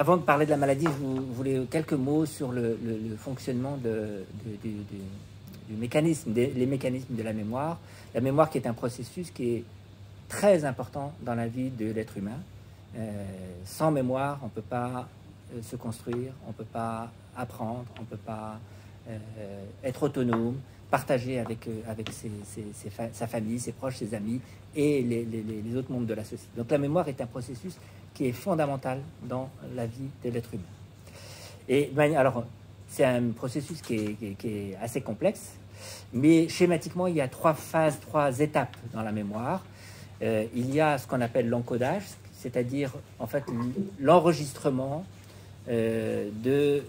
avant de parler de la maladie, je voulais quelques mots sur le fonctionnement du mécanisme, les mécanismes de la mémoire. La mémoire qui est un processus qui est très important dans la vie de l'être humain. Sans mémoire, on ne peut pas se construire, on ne peut pas apprendre, on ne peut pas être autonome, partager avec sa famille, ses proches, ses amis et les autres membres de la société. Donc la mémoire est un processus qui est fondamental dans la vie de l'être humain. Et alors, c'est un processus qui est assez complexe, mais schématiquement, il y a 3 phases, 3 étapes dans la mémoire. Il y a ce qu'on appelle l'encodage, c'est-à-dire en fait l'enregistrement des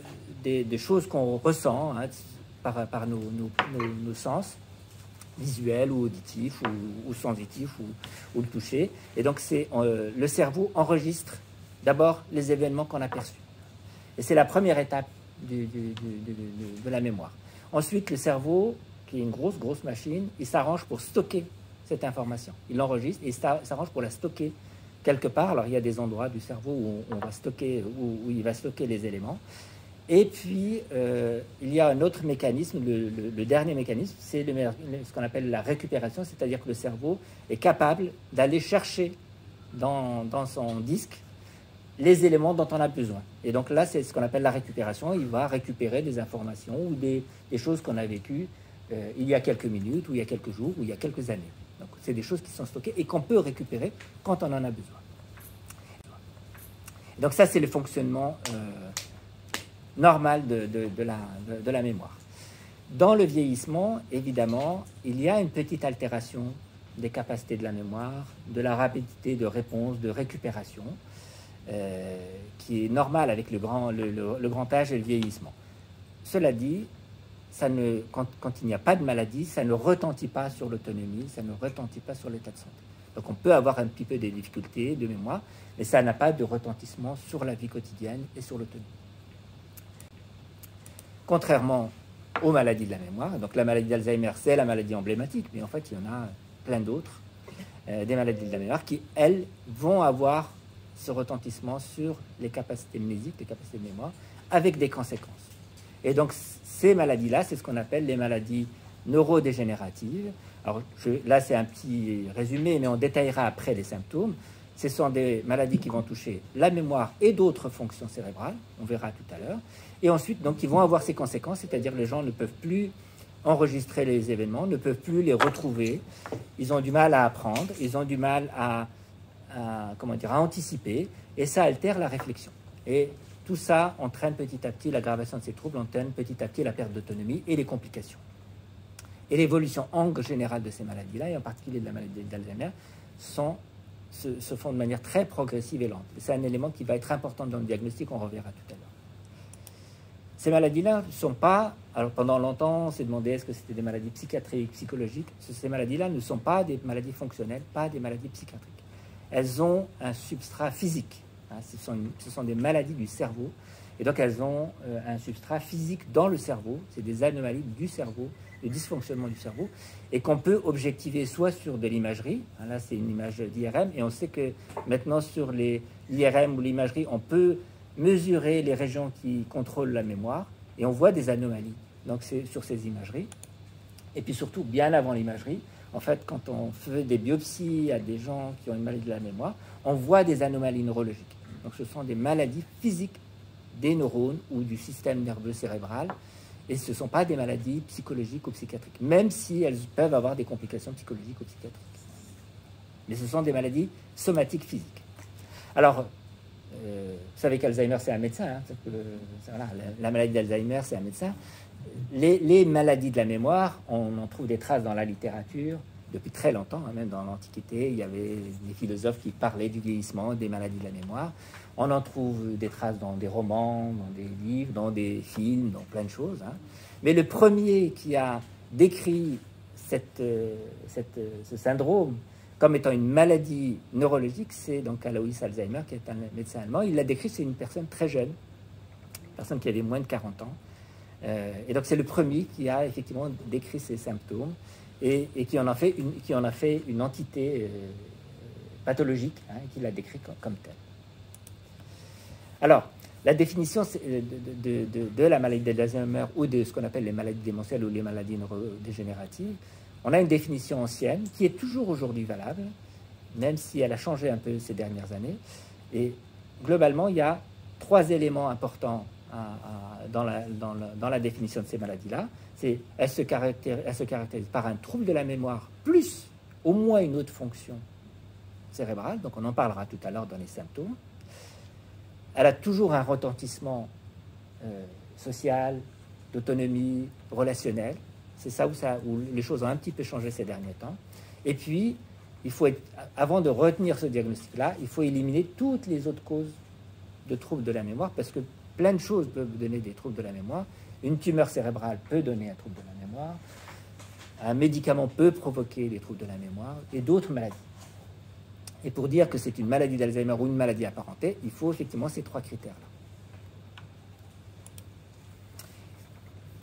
choses qu'on ressent par nos sens, visuels ou auditifs ou sensitifs ou le toucher. Et donc le cerveau enregistre d'abord les événements qu'on a perçus. Et c'est la première étape de la mémoire. Ensuite, le cerveau, qui est une grosse machine, il s'arrange pour stocker cette information. Il l'enregistre et il s'arrange pour la stocker quelque part. Alors, il y a des endroits du cerveau où il va stocker les éléments. Et puis, il y a un autre mécanisme, le dernier mécanisme, c'est ce qu'on appelle la récupération, c'est-à-dire que le cerveau est capable d'aller chercher dans son disque les éléments dont on a besoin. Et donc là, c'est ce qu'on appelle la récupération. Il va récupérer des informations ou des choses qu'on a vécues il y a quelques minutes, ou il y a quelques jours, ou il y a quelques années. Donc, c'est des choses qui sont stockées et qu'on peut récupérer quand on en a besoin. Donc ça, c'est le fonctionnement normal de la mémoire. Dans le vieillissement, évidemment, il y a une petite altération des capacités de la mémoire, de la rapidité de réponse, de récupération, qui est normale avec le grand âge et le vieillissement. Cela dit, quand il n'y a pas de maladie, ça ne retentit pas sur l'autonomie, ça ne retentit pas sur l'état de santé. Donc on peut avoir un petit peu des difficultés de mémoire, mais ça n'a pas de retentissement sur la vie quotidienne et sur l'autonomie. Contrairement aux maladies de la mémoire, donc la maladie d'Alzheimer, c'est la maladie emblématique, mais en fait, il y en a plein d'autres, des maladies de la mémoire qui, elles, vont avoir ce retentissement sur les capacités mnésiques, les capacités de mémoire, avec des conséquences. Et donc, ces maladies-là, c'est ce qu'on appelle les maladies neurodégénératives. Alors, là, c'est un petit résumé, mais on détaillera après les symptômes. Ce sont des maladies qui vont toucher la mémoire et d'autres fonctions cérébrales, on verra tout à l'heure. Et ensuite, donc, ils vont avoir ces conséquences, c'est-à-dire les gens ne peuvent plus enregistrer les événements, ne peuvent plus les retrouver. Ils ont du mal à apprendre, ils ont du mal à anticiper, et ça altère la réflexion. Et tout ça entraîne petit à petit l'aggravation de ces troubles, entraîne petit à petit la perte d'autonomie et les complications. Et l'évolution en général de ces maladies-là, et en particulier de la maladie d'Alzheimer, se font de manière très progressive et lente. C'est un élément qui va être important dans le diagnostic, on reverra tout à l'heure. Ces maladies-là ne sont pas... Alors pendant longtemps, on s'est demandé est-ce que c'était des maladies psychiatriques, psychologiques. Ces maladies-là ne sont pas des maladies fonctionnelles, pas des maladies psychiatriques. Elles ont un substrat physique. Ce sont des maladies du cerveau. Et donc elles ont un substrat physique dans le cerveau. C'est des anomalies du cerveau, le dysfonctionnement du cerveau, et qu'on peut objectiver soit sur de l'imagerie. Là, c'est une image d'IRM. Et on sait que maintenant, sur l'IRM ou l'imagerie, on peut mesurer les régions qui contrôlent la mémoire. Et on voit des anomalies donc c'est sur ces imageries. Et puis surtout, bien avant l'imagerie, en fait, quand on fait des biopsies à des gens qui ont une maladie de la mémoire, on voit des anomalies neurologiques. Donc ce sont des maladies physiques des neurones ou du système nerveux cérébral. Et ce ne sont pas des maladies psychologiques ou psychiatriques, même si elles peuvent avoir des complications psychologiques ou psychiatriques. Mais ce sont des maladies somatiques physiques. Alors, vous savez qu'Alzheimer, c'est un médecin. Voilà, la maladie d'Alzheimer, c'est un médecin. Les maladies de la mémoire, on en trouve des traces dans la littérature depuis très longtemps, même dans l'Antiquité. Il y avait des philosophes qui parlaient du vieillissement, des maladies de la mémoire. On en trouve des traces dans des romans, dans des livres, dans des films, dans plein de choses. Mais le premier qui a décrit ce syndrome comme étant une maladie neurologique, c'est donc Alois Alzheimer, qui est un médecin allemand. Il l'a décrit, c'est une personne très jeune, une personne qui avait moins de 40 ans. Et donc c'est le premier qui a effectivement décrit ces symptômes et qui en a fait une entité pathologique, qui l'a décrit comme telle. Alors, La définition de la maladie d'Alzheimer ou de ce qu'on appelle les maladies démentielles ou les maladies neurodégénératives, on a une définition ancienne qui est toujours aujourd'hui valable, même si elle a changé un peu ces dernières années. Et globalement, il y a 3 éléments importants dans la définition de ces maladies-là. Elle se caractérise par un trouble de la mémoire plus au moins une autre fonction cérébrale, donc on en parlera tout à l'heure dans les symptômes. Elle a toujours un retentissement social, d'autonomie, relationnel. C'est ça où les choses ont un petit peu changé ces derniers temps. Et puis, avant de retenir ce diagnostic-là, il faut éliminer toutes les autres causes de troubles de la mémoire, parce que plein de choses peuvent donner des troubles de la mémoire. Une tumeur cérébrale peut donner un trouble de la mémoire. Un médicament peut provoquer des troubles de la mémoire et d'autres maladies. Et pour dire que c'est une maladie d'Alzheimer ou une maladie apparentée, il faut effectivement ces 3 critères-là.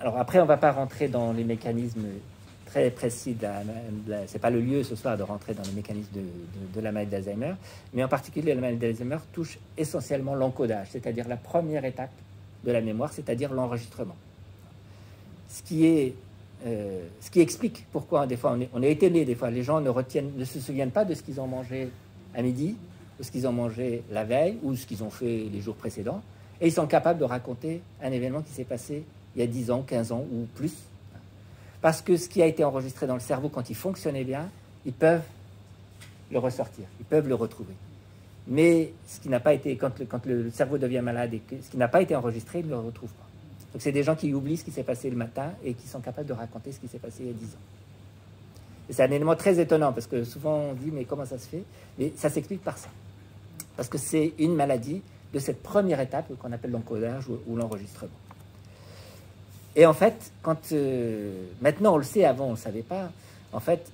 Alors après, on ne va pas rentrer dans les mécanismes très précis. Ce n'est pas le lieu ce soir de rentrer dans les mécanismes de la maladie d'Alzheimer, mais en particulier la maladie d'Alzheimer touche essentiellement l'encodage, c'est-à-dire la première étape de la mémoire, c'est-à-dire l'enregistrement. Ce qui explique pourquoi des fois on est étonné, des fois les gens ne se souviennent pas de ce qu'ils ont mangé à midi, ou ce qu'ils ont mangé la veille, ou ce qu'ils ont fait les jours précédents, et ils sont capables de raconter un événement qui s'est passé il y a 10 ans, 15 ans ou plus. Parce que ce qui a été enregistré dans le cerveau, quand il fonctionnait bien, ils peuvent le ressortir, ils peuvent le retrouver. Mais ce qui n'a pas été, quand le cerveau devient malade et que ce qui n'a pas été enregistré, ils ne le retrouvent pas. Donc c'est des gens qui oublient ce qui s'est passé le matin et qui sont capables de raconter ce qui s'est passé il y a 10 ans. Et c'est un élément très étonnant parce que souvent on dit mais comment ça se fait? Mais ça s'explique par ça. Parce que c'est une maladie de cette première étape qu'on appelle l'encodage ou l'enregistrement. Et en fait, maintenant on le sait, avant on ne le savait pas, en fait,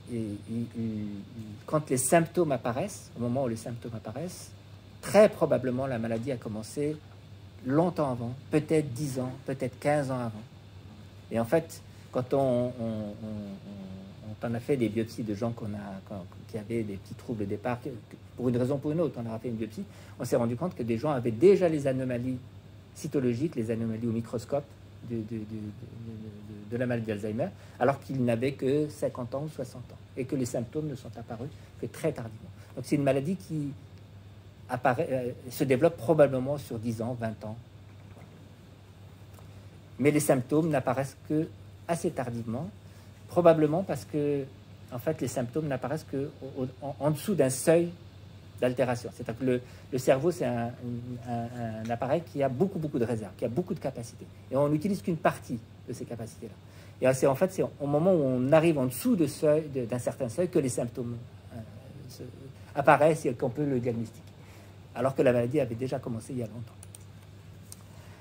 quand les symptômes apparaissent, au moment où les symptômes apparaissent, très probablement la maladie a commencé longtemps avant, peut-être 10 ans, peut-être 15 ans avant. Et en fait, quand on a fait des biopsies de gens qui avaient des petits troubles au départ, pour une raison ou pour une autre, on a fait une biopsie, on s'est rendu compte que des gens avaient déjà les anomalies cytologiques, les anomalies au microscope de la maladie d'Alzheimer, alors qu'ils n'avaient que 50 ans ou 60 ans, et que les symptômes ne sont apparus que très tardivement. Donc c'est une maladie qui se développe probablement sur 10 ans, 20 ans. Mais les symptômes n'apparaissent que assez tardivement, probablement parce que en fait, les symptômes n'apparaissent qu'en dessous d'un seuil d'altération. C'est-à-dire que le cerveau, c'est un appareil qui a beaucoup de réserves, qui a beaucoup de capacités. Et on n'utilise qu'une partie de ces capacités-là. Et c'est au moment où on arrive en dessous d'un certain seuil que les symptômes apparaissent et qu'on peut le diagnostiquer. Alors que la maladie avait déjà commencé il y a longtemps.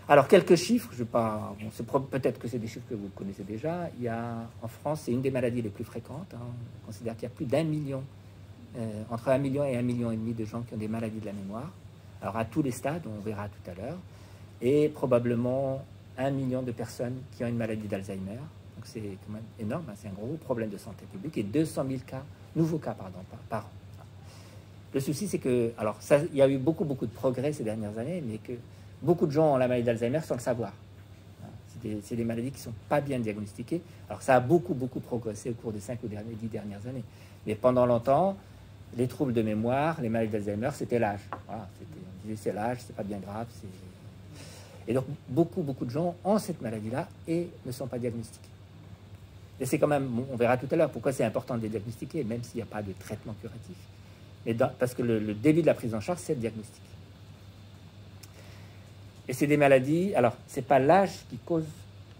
Alors, quelques chiffres, peut-être que c'est des chiffres que vous connaissez déjà. En France, c'est une des maladies les plus fréquentes. On considère qu'il y a plus d'1 million, entre 1 million et 1,5 million de gens qui ont des maladies de la mémoire. Alors, à tous les stades, on verra tout à l'heure. Et probablement 1 million de personnes qui ont une maladie d'Alzheimer. Donc, c'est quand même énorme, c'est un gros problème de santé publique. Et 200 000 nouveaux cas par an. Le souci, c'est que, il y a eu beaucoup de progrès ces dernières années, mais que beaucoup de gens ont la maladie d'Alzheimer sans le savoir. C'est des maladies qui ne sont pas bien diagnostiquées. Alors, ça a beaucoup progressé au cours des 5 ou 10 dernières années. Mais pendant longtemps, les troubles de mémoire, les maladies d'Alzheimer, c'était l'âge. Voilà, on disait c'est l'âge, c'est pas bien grave. Et donc, beaucoup de gens ont cette maladie-là et ne sont pas diagnostiqués. Et c'est quand même, on verra tout à l'heure pourquoi c'est important de les diagnostiquer, même s'il n'y a pas de traitement curatif. Parce que le début de la prise en charge, c'est le diagnostic. Et c'est des maladies... Alors, ce n'est pas l'âge qui cause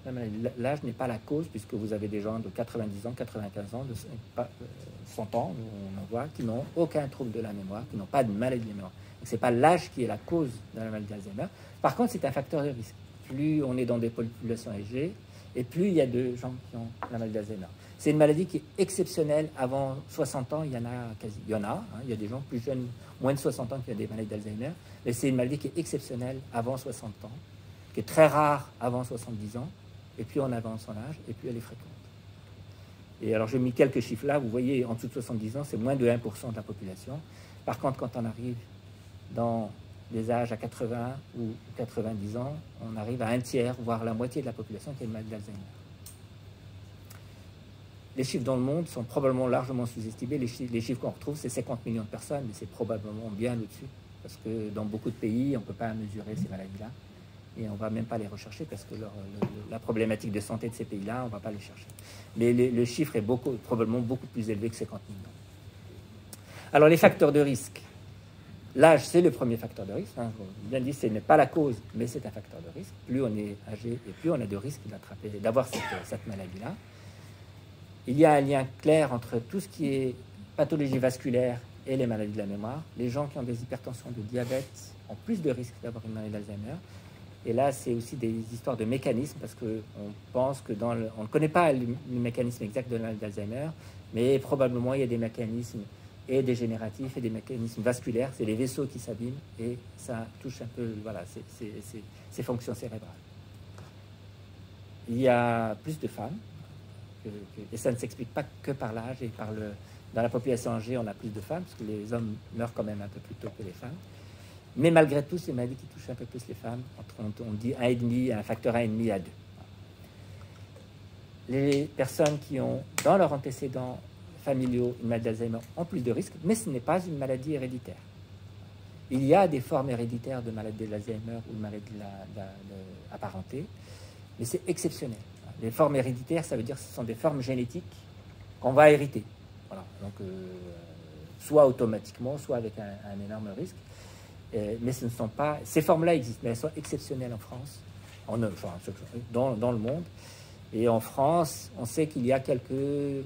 la maladie. L'âge n'est pas la cause, puisque vous avez des gens de 90 ans, 95 ans, de 100 ans, on en voit, qui n'ont aucun trouble de la mémoire, qui n'ont pas de maladie de mémoire. Donc, ce n'est pas l'âge qui est la cause de la maladie d'Alzheimer. Par contre, c'est un facteur de risque. Plus on est dans des populations âgées, et plus il y a de gens qui ont la maladie d'Alzheimer. C'est une maladie qui est exceptionnelle. Avant 60 ans, il y en a. Il y a des gens plus jeunes, moins de 60 ans, qui ont des maladies d'Alzheimer. Mais c'est une maladie qui est exceptionnelle avant 60 ans, qui est très rare avant 70 ans. Et puis on avance son âge, et puis elle est fréquente. Et alors, j'ai mis quelques chiffres là. Vous voyez, en dessous de 70 ans, c'est moins de 1% de la population. Par contre, quand on arrive dans des âges à 80 ou 90 ans, on arrive à un tiers, voire la moitié de la population qui a une maladie d'Alzheimer. Les chiffres dans le monde sont probablement largement sous-estimés. Les chiffres qu'on retrouve, c'est 50 millions de personnes, mais c'est probablement bien au-dessus, parce que dans beaucoup de pays, on ne peut pas mesurer ces maladies-là, et on ne va même pas les rechercher, parce que la problématique de santé de ces pays-là, on ne va pas les chercher. Mais le chiffre est probablement beaucoup plus élevé que 50 millions. Alors, les facteurs de risque. L'âge, c'est le premier facteur de risque. Hein. Bien dit, ce n'est pas la cause, mais c'est un facteur de risque. Plus on est âgé et plus on a de risques d'avoir cette maladie-là. Il y a un lien clair entre tout ce qui est pathologie vasculaire et les maladies de la mémoire. Les gens qui ont des hypertensions, de diabète, ont plus de risques d'avoir une maladie d'Alzheimer. Et là, c'est aussi des histoires de mécanismes, parce qu'on pense que on ne connaît pas le mécanisme exact de la maladie d'Alzheimer, mais probablement il y a des mécanismes et dégénératifs et des mécanismes vasculaires. C'est les vaisseaux qui s'abîment et ça touche un peu ces fonctions cérébrales. Il y a plus de femmes, et ça ne s'explique pas que par l'âge et dans la population âgée, on a plus de femmes, parce que les hommes meurent quand même un peu plus tôt que les femmes. Mais malgré tout, c'est une maladie qui touche un peu plus les femmes, on dit 1,5, un facteur 1,5 à 2. Les personnes qui ont, dans leur antécédent familiaux, une maladie d'Alzheimer ont plus de risques, mais ce n'est pas une maladie héréditaire. Il y a des formes héréditaires de maladie d'Alzheimer ou de maladie apparentée, mais c'est exceptionnel. Les formes héréditaires, ça veut dire que ce sont des formes génétiques qu'on va hériter. Voilà. Donc, soit automatiquement, soit avec un énorme risque. Mais ce ne sont pas... Ces formes-là existent, mais elles sont exceptionnelles en France, dans le monde. Et en France, on sait qu'il y a quelques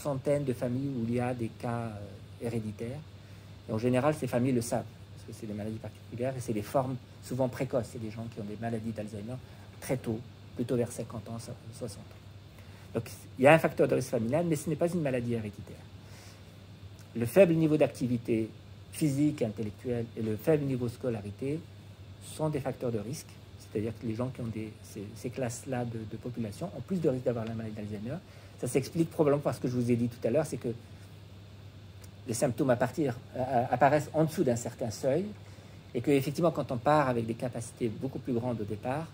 centaines de familles où il y a des cas héréditaires. Et en général, ces familles le savent, parce que c'est des maladies particulières et c'est des formes souvent précoces. C'est des gens qui ont des maladies d'Alzheimer très tôt, plutôt vers 50 ans, 60 ans. Donc, il y a un facteur de risque familial, mais ce n'est pas une maladie héréditaire. Le faible niveau d'activité physique, intellectuelle et le faible niveau de scolarité sont des facteurs de risque. C'est-à-dire que les gens qui ont ces classes-là de population ont plus de risque d'avoir la maladie d'Alzheimer. Ça s'explique probablement par ce que je vous ai dit tout à l'heure, c'est que les symptômes apparaissent en dessous d'un certain seuil, et qu'effectivement, quand on part avec des capacités beaucoup plus grandes au départ,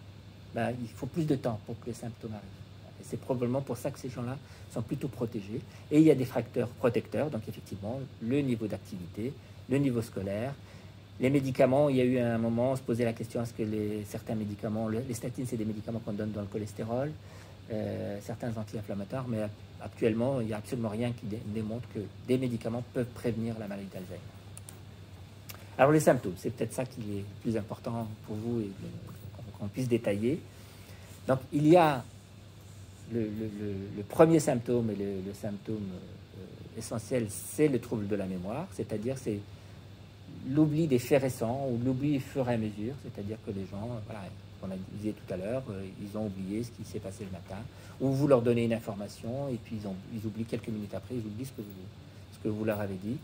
il faut plus de temps pour que les symptômes arrivent. Et c'est probablement pour ça que ces gens-là sont plutôt protégés. Et il y a des facteurs protecteurs, donc effectivement, le niveau d'activité, le niveau scolaire, les médicaments. Il y a eu un moment, on se posait la question, est-ce que certains médicaments, les statines, c'est des médicaments qu'on donne dans le cholestérol, certains anti-inflammatoires, mais actuellement, il n'y a absolument rien qui démontre que des médicaments peuvent prévenir la maladie d'Alzheimer. Alors les symptômes, c'est peut-être ça qui est plus important pour vous et qu'on puisse détailler. Donc il y a le premier symptôme, et le symptôme essentiel, c'est le trouble de la mémoire, c'est-à-dire c'est l'oubli des faits récents ou l'oubli au fur et à mesure, c'est-à-dire que les gens, voilà, on a dit tout à l'heure, ils ont oublié ce qui s'est passé le matin, ou vous leur donnez une information et puis ils oublient quelques minutes après, ils oublient ce que vous leur avez dit.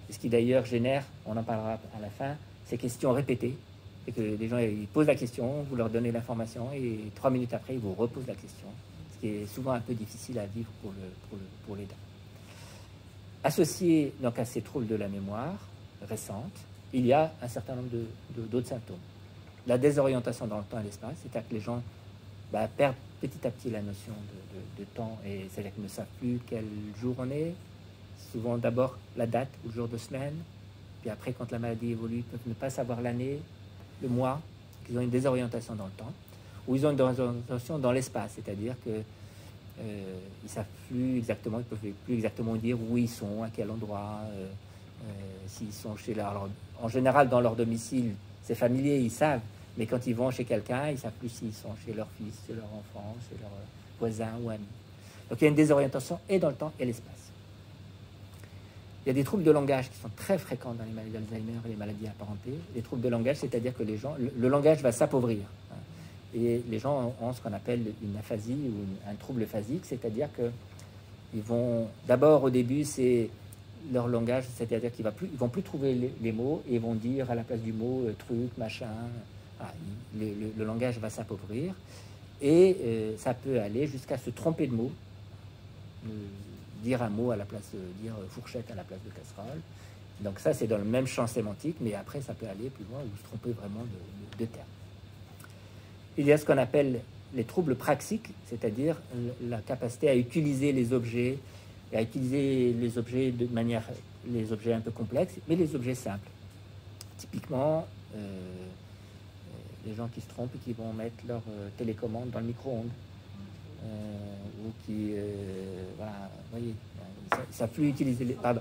Et ce qui d'ailleurs génère, on en parlera à la fin, ces questions répétées, et que les gens ils posent la question, vous leur donnez l'information et 3 minutes après, ils vous reposent la question, ce qui est souvent un peu difficile à vivre pour les dents. Associé donc à ces troubles de la mémoire récentes, il y a un certain nombre d'autres symptômes. La désorientation dans le temps et l'espace, c'est-à-dire que les gens perdent petit à petit la notion de temps, et c'est-à-dire qu'ils ne savent plus quel jour on est, souvent d'abord la date ou le jour de semaine, puis après quand la maladie évolue, ils peuvent ne pas savoir l'année, le mois, qu'ils ont une désorientation dans le temps, ou ils ont une désorientation dans l'espace, c'est-à-dire que ils ne savent plus exactement, ils ne peuvent plus exactement dire où ils sont, à quel endroit, s'ils sont chez leur... En général, dans leur domicile, c'est familier, ils savent, mais quand ils vont chez quelqu'un, ils ne savent plus s'ils sont chez leur fils, chez leur enfant, chez leur voisin ou ami. Donc il y a une désorientation et dans le temps et l'espace. Il y a des troubles de langage qui sont très fréquents dans les maladies d'Alzheimer et les maladies apparentées. Les troubles de langage, c'est-à-dire que les gens, le langage va s'appauvrir. Hein, et les gens ont ce qu'on appelle une aphasie ou un trouble phasique, c'est-à-dire qu'ils vont, d'abord au début, c'est leur langage, c'est-à-dire qu'ils ne vont plus trouver les mots et ils vont dire à la place du mot truc, machin. Voilà, le langage va s'appauvrir et ça peut aller jusqu'à se tromper de mots. Dire un mot à la place de dire fourchette à la place de casserole. Donc ça, c'est dans le même champ sémantique, mais après, ça peut aller plus loin ou se tromper vraiment de terme. Il y a ce qu'on appelle les troubles praxiques, c'est-à-dire la capacité à utiliser les objets, et à utiliser les objets de manière, les objets un peu complexes, mais les objets simples. Typiquement, les gens qui se trompent et qui vont mettre leur télécommande dans le micro-ondes, ou qui, voilà, vous voyez, ça plus utiliser les... Pardon.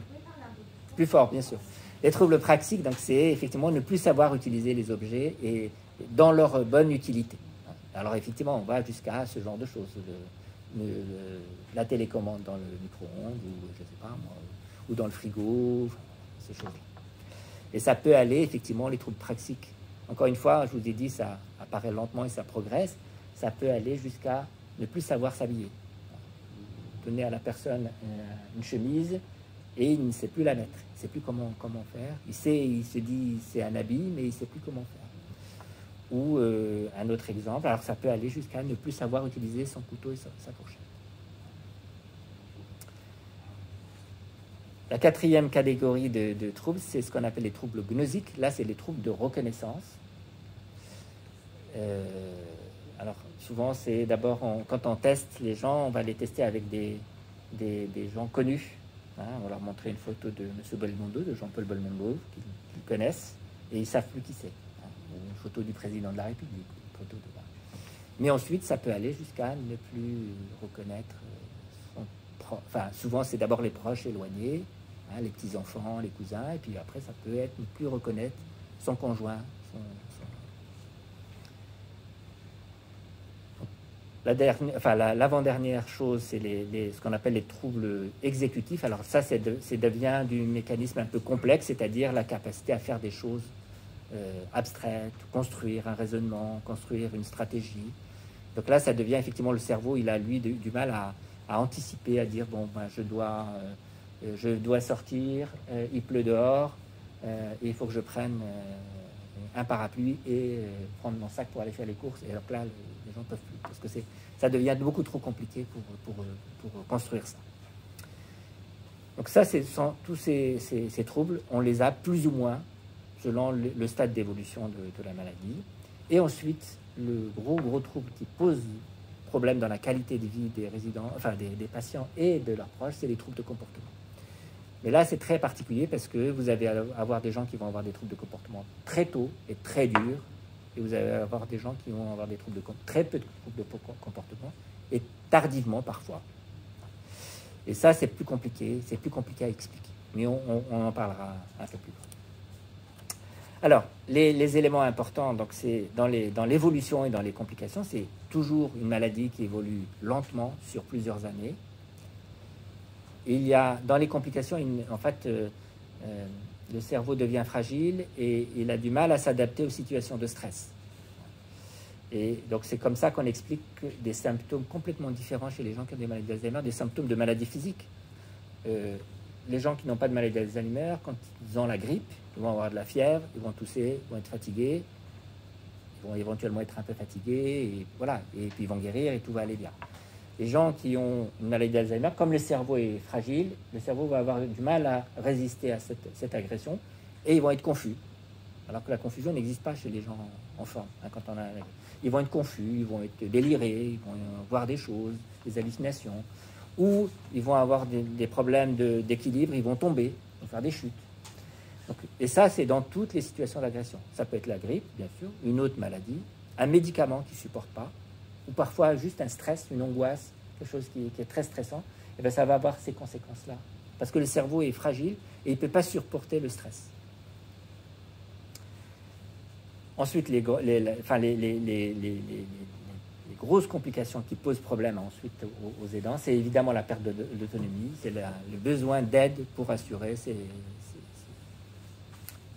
Plus fort, bien sûr. Les troubles praxiques, donc, c'est effectivement ne plus savoir utiliser les objets et dans leur bonne utilité. Alors, effectivement, on va jusqu'à ce genre de choses. La télécommande dans le micro-ondes, ou je sais pas moi, ou dans le frigo, enfin, ces choses-là. Et ça peut aller, effectivement, les troubles praxiques. Encore une fois, je vous ai dit, ça apparaît lentement et ça progresse. Ça peut aller jusqu'à ne plus savoir s'habiller. Vous donnez à la personne une chemise, et il ne sait plus la mettre, il ne sait plus comment faire. Il se dit c'est un habit, mais il ne sait plus comment faire. Ou un autre exemple, alors ça peut aller jusqu'à ne plus savoir utiliser son couteau et sa fourchette. La quatrième catégorie de troubles, c'est ce qu'on appelle les troubles gnosiques. Là, c'est les troubles de reconnaissance. Alors, souvent, c'est d'abord, quand on teste les gens, on va les tester avec des gens connus. On va leur montrer une photo de M. Belmondo, de Jean-Paul Belmondo, qu'ils connaissent, et ils ne savent plus qui c'est. Une photo du président de la République. Une photo de... Mais ensuite, ça peut aller jusqu'à ne plus reconnaître Enfin, souvent, c'est d'abord les proches éloignés, les petits-enfants, les cousins, et puis après, ça peut être ne plus reconnaître son conjoint. L'avant-dernière chose, c'est ce qu'on appelle les troubles exécutifs. Alors ça, c'est devient du mécanisme un peu complexe, c'est-à-dire la capacité à faire des choses abstraites, construire un raisonnement, construire une stratégie. Donc là, ça devient effectivement le cerveau, il a lui du mal à anticiper, à dire, bon, ben, je dois sortir, il pleut dehors, et il faut que je prenne un parapluie et prendre mon sac pour aller faire les courses. Et alors là, les gens ne peuvent plus, parce que ça devient beaucoup trop compliqué pour construire ça. Donc ça, tous ces troubles, on les a plus ou moins selon le stade d'évolution de la maladie. Et ensuite, le gros trouble qui pose problème dans la qualité de vie des résidents, enfin des patients et de leurs proches, c'est les troubles de comportement. Mais là, c'est très particulier parce que vous allez avoir des gens qui vont avoir des troubles de comportement très tôt et très durs, et vous allez avoir des gens qui vont avoir des troubles très peu de troubles de comportement et tardivement parfois. Et ça, c'est plus compliqué à expliquer. Mais on en parlera un peu plus loin. Alors, les éléments importants, donc c'est dans l'évolution et dans les complications, c'est toujours une maladie qui évolue lentement sur plusieurs années. Il y a, dans les complications, en fait, le cerveau devient fragile et il a du mal à s'adapter aux situations de stress. Et donc, c'est comme ça qu'on explique des symptômes complètement différents chez les gens qui ont des maladies d'Alzheimer, des symptômes de maladies physiques. Les gens qui n'ont pas de maladie d'Alzheimer, quand ils ont la grippe, ils vont avoir de la fièvre, ils vont tousser, ils vont être fatigués, ils vont éventuellement être un peu fatigués, et voilà, et puis ils vont guérir et tout va aller bien. Les gens qui ont une maladie d'Alzheimer, comme le cerveau est fragile, le cerveau va avoir du mal à résister à cette agression et ils vont être confus. Alors que la confusion n'existe pas chez les gens en forme. Quand on a... Ils vont être confus, ils vont être délirés, ils vont voir des choses, des hallucinations, ou ils vont avoir des problèmes d'équilibre, ils vont tomber, ils vont faire des chutes. Donc, et ça, c'est dans toutes les situations d'agression. Ça peut être la grippe, bien sûr, une autre maladie, un médicament qu'ils ne supportent pas, ou parfois juste un stress, une angoisse, quelque chose qui est très stressant, et bien ça va avoir ces conséquences-là. Parce que le cerveau est fragile et il ne peut pas supporter le stress. Ensuite, les grosses complications qui posent problème ensuite aux aidants, c'est évidemment la perte d'autonomie, c'est le besoin d'aide pour assurer ce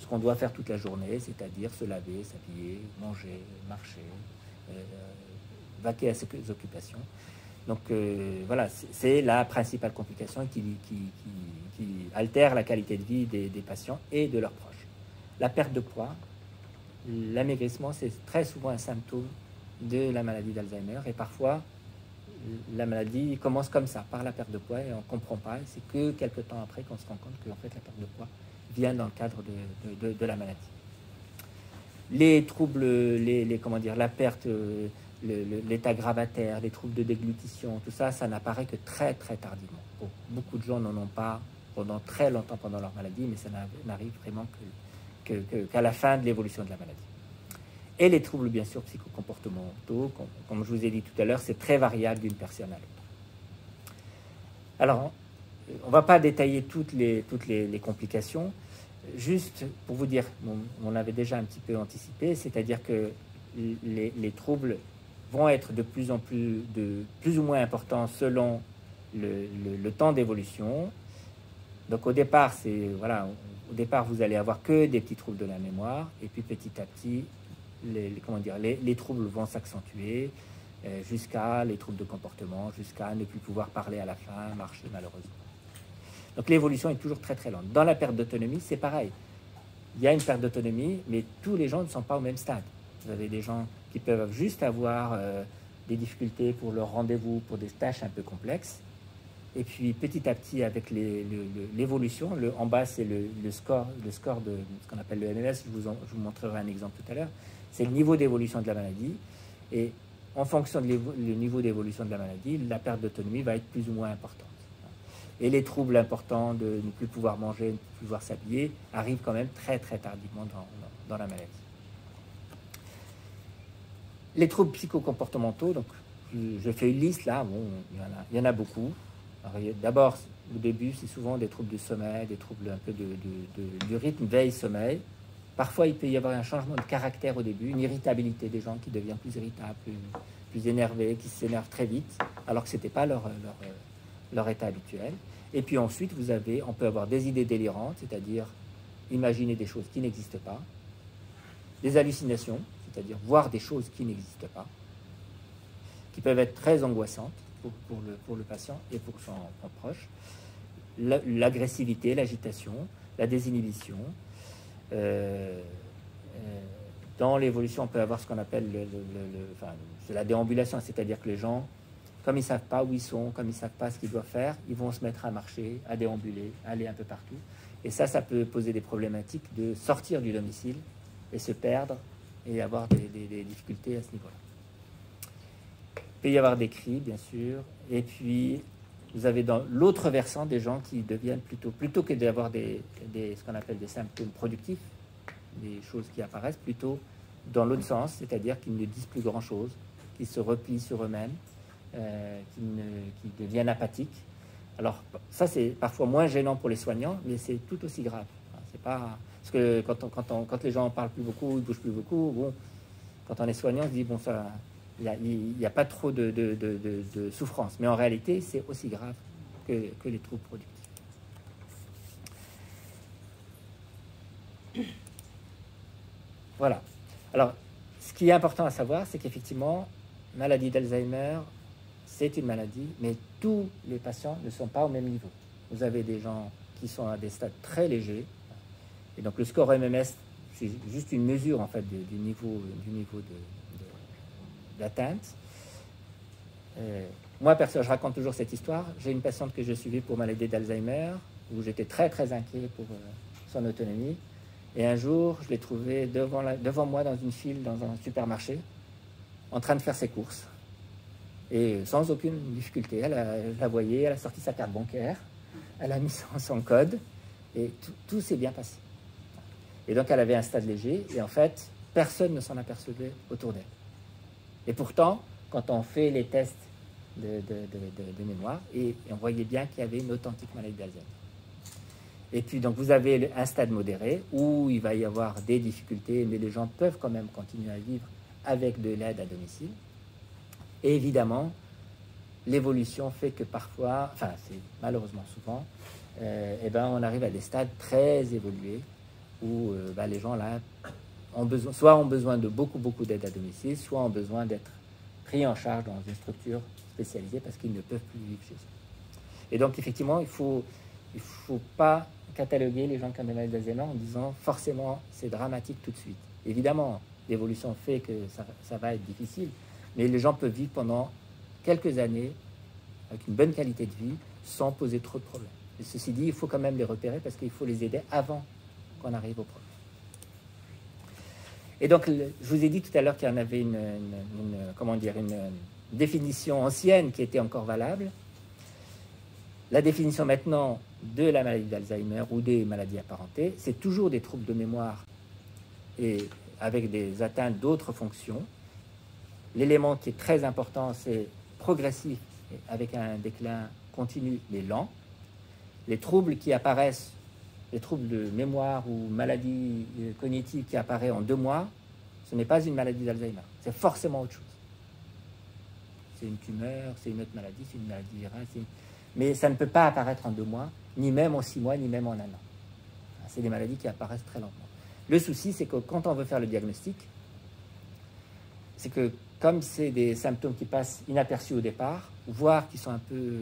qu'on doit faire toute la journée, c'est-à-dire se laver, s'habiller, manger, marcher, vaquer à ses occupations. Donc voilà, c'est la principale complication qui altère la qualité de vie des patients et de leurs proches. La perte de poids, l'amaigrissement, c'est très souvent un symptôme de la maladie d'Alzheimer, et parfois la maladie commence comme ça, par la perte de poids, et on ne comprend pas, et c'est que quelques temps après qu'on se rend compte que en fait, la perte de poids vient dans le cadre de la maladie. Les troubles, comment dire, la perte, l'état gravataire, les troubles de déglutition, tout ça, ça n'apparaît que très très tardivement. Bon, beaucoup de gens n'en ont pas pendant très longtemps pendant leur maladie, mais ça n'arrive vraiment qu'à la fin de l'évolution de la maladie. Et les troubles, bien sûr, psychocomportementaux, comme je vous ai dit tout à l'heure, c'est très variable d'une personne à l'autre. Alors, on ne va pas détailler toutes les complications. Juste pour vous dire, on avait déjà un petit peu anticipé, c'est-à-dire que les troubles vont être de plus ou moins importants selon le temps d'évolution. Donc au départ, vous allez avoir que des petits troubles de la mémoire, et puis petit à petit, les troubles vont s'accentuer jusqu'à les troubles de comportement, jusqu'à ne plus pouvoir parler à la fin, marcher malheureusement. Donc l'évolution est toujours très très lente. Dans la perte d'autonomie, c'est pareil. Il y a une perte d'autonomie, mais tous les gens ne sont pas au même stade. Vous avez des gens qui peuvent juste avoir des difficultés pour leur rendez-vous, pour des tâches un peu complexes. Et puis petit à petit, avec l'évolution, en bas c'est le score de ce qu'on appelle le MMS. Je vous montrerai un exemple tout à l'heure. C'est le niveau d'évolution de la maladie. Et en fonction du niveau d'évolution de la maladie, la perte d'autonomie va être plus ou moins importante. Et les troubles importants de ne plus pouvoir manger, ne plus pouvoir s'habiller, arrivent quand même très très tardivement dans la maladie. Les troubles psychocomportementaux, donc je fais une liste là, bon, il y en a beaucoup. D'abord, au début, c'est souvent des troubles du sommeil, des troubles un peu du rythme veille-sommeil. Parfois, il peut y avoir un changement de caractère au début, une irritabilité des gens qui devient plus irritable, plus énervé, qui s'énervent très vite, alors que ce n'était pas leur état habituel. Et puis ensuite, on peut avoir des idées délirantes, c'est-à-dire imaginer des choses qui n'existent pas, des hallucinations, c'est-à-dire voir des choses qui n'existent pas, qui peuvent être très angoissantes pour le patient et pour son proche, l'agressivité, l'agitation, la désinhibition. Dans l'évolution, on peut avoir ce qu'on appelle c'est la déambulation, c'est-à-dire que les gens, comme ils ne savent pas où ils sont, comme ils ne savent pas ce qu'ils doivent faire, ils vont se mettre à marcher, à déambuler, à aller un peu partout. Et ça peut poser des problématiques de sortir du domicile et se perdre et avoir des difficultés à ce niveau-là. Il peut y avoir des cris, bien sûr. Et puis, vous avez dans l'autre versant des gens qui deviennent plutôt que d'avoir ce qu'on appelle des symptômes productifs, des choses qui apparaissent, plutôt dans l'autre sens, c'est-à-dire qu'ils ne disent plus grand-chose, qu'ils se replient sur eux-mêmes, qui deviennent apathiques. Alors ça, c'est parfois moins gênant pour les soignants, mais c'est tout aussi grave. C'est pas parce que quand les gens ne parlent plus beaucoup, ils ne bougent plus beaucoup, bon, quand on est soignant, on se dit bon, ça, il n'y a pas trop de souffrance. Mais en réalité, c'est aussi grave que les troubles productifs. Voilà. Alors, ce qui est important à savoir, c'est qu'effectivement, maladie d'Alzheimer, c'est une maladie, mais tous les patients ne sont pas au même niveau. Vous avez des gens qui sont à des stades très légers, et donc le score MMS, c'est juste une mesure en fait du niveau d'atteinte. Moi, perso, je raconte toujours cette histoire. J'ai une patiente que je suivais pour maladie d'Alzheimer, où j'étais très très inquiet pour son autonomie. Et un jour, je l'ai trouvée devant moi dans une file dans un supermarché, en train de faire ses courses. Et sans aucune difficulté, elle la voyait, elle a sorti sa carte bancaire, elle a mis son code, et tout s'est bien passé. Et donc, elle avait un stade léger, et en fait, personne ne s'en apercevait autour d'elle. Et pourtant, quand on fait les tests de mémoire, et on voyait bien qu'il y avait une authentique maladie d'Alzheimer. Et puis, donc, vous avez un stade modéré, où il va y avoir des difficultés, mais les gens peuvent quand même continuer à vivre avec de l'aide à domicile. Et évidemment, l'évolution fait que parfois, enfin c'est malheureusement souvent, on arrive à des stades très évolués où les gens là ont besoin de beaucoup d'aide à domicile, soit ont besoin d'être pris en charge dans une structure spécialisée parce qu'ils ne peuvent plus vivre chez eux. Et donc effectivement, il faut pas cataloguer les gens qui ont des maladies d'Alzheimer en disant forcément c'est dramatique tout de suite. Évidemment, l'évolution fait que ça va être difficile, mais les gens peuvent vivre pendant quelques années avec une bonne qualité de vie sans poser trop de problèmes. Et ceci dit, il faut quand même les repérer parce qu'il faut les aider avant qu'on arrive au problème. Et donc, je vous ai dit tout à l'heure qu'il y en avait une définition ancienne qui était encore valable. La définition maintenant de la maladie d'Alzheimer ou des maladies apparentées, c'est toujours des troubles de mémoire et avec des atteintes d'autres fonctions. L'élément qui est très important, c'est progressif, avec un déclin continu mais lent. Les troubles qui apparaissent, les troubles de mémoire ou maladies cognitives qui apparaissent en 2 mois, ce n'est pas une maladie d'Alzheimer, c'est forcément autre chose. C'est une tumeur, c'est une autre maladie, c'est une maladie virale, mais ça ne peut pas apparaître en 2 mois, ni même en 6 mois, ni même en 1 an. C'est des maladies qui apparaissent très lentement. Le souci, c'est que quand on veut faire le diagnostic, c'est que comme c'est des symptômes qui passent inaperçus au départ, voire qui sont un peu,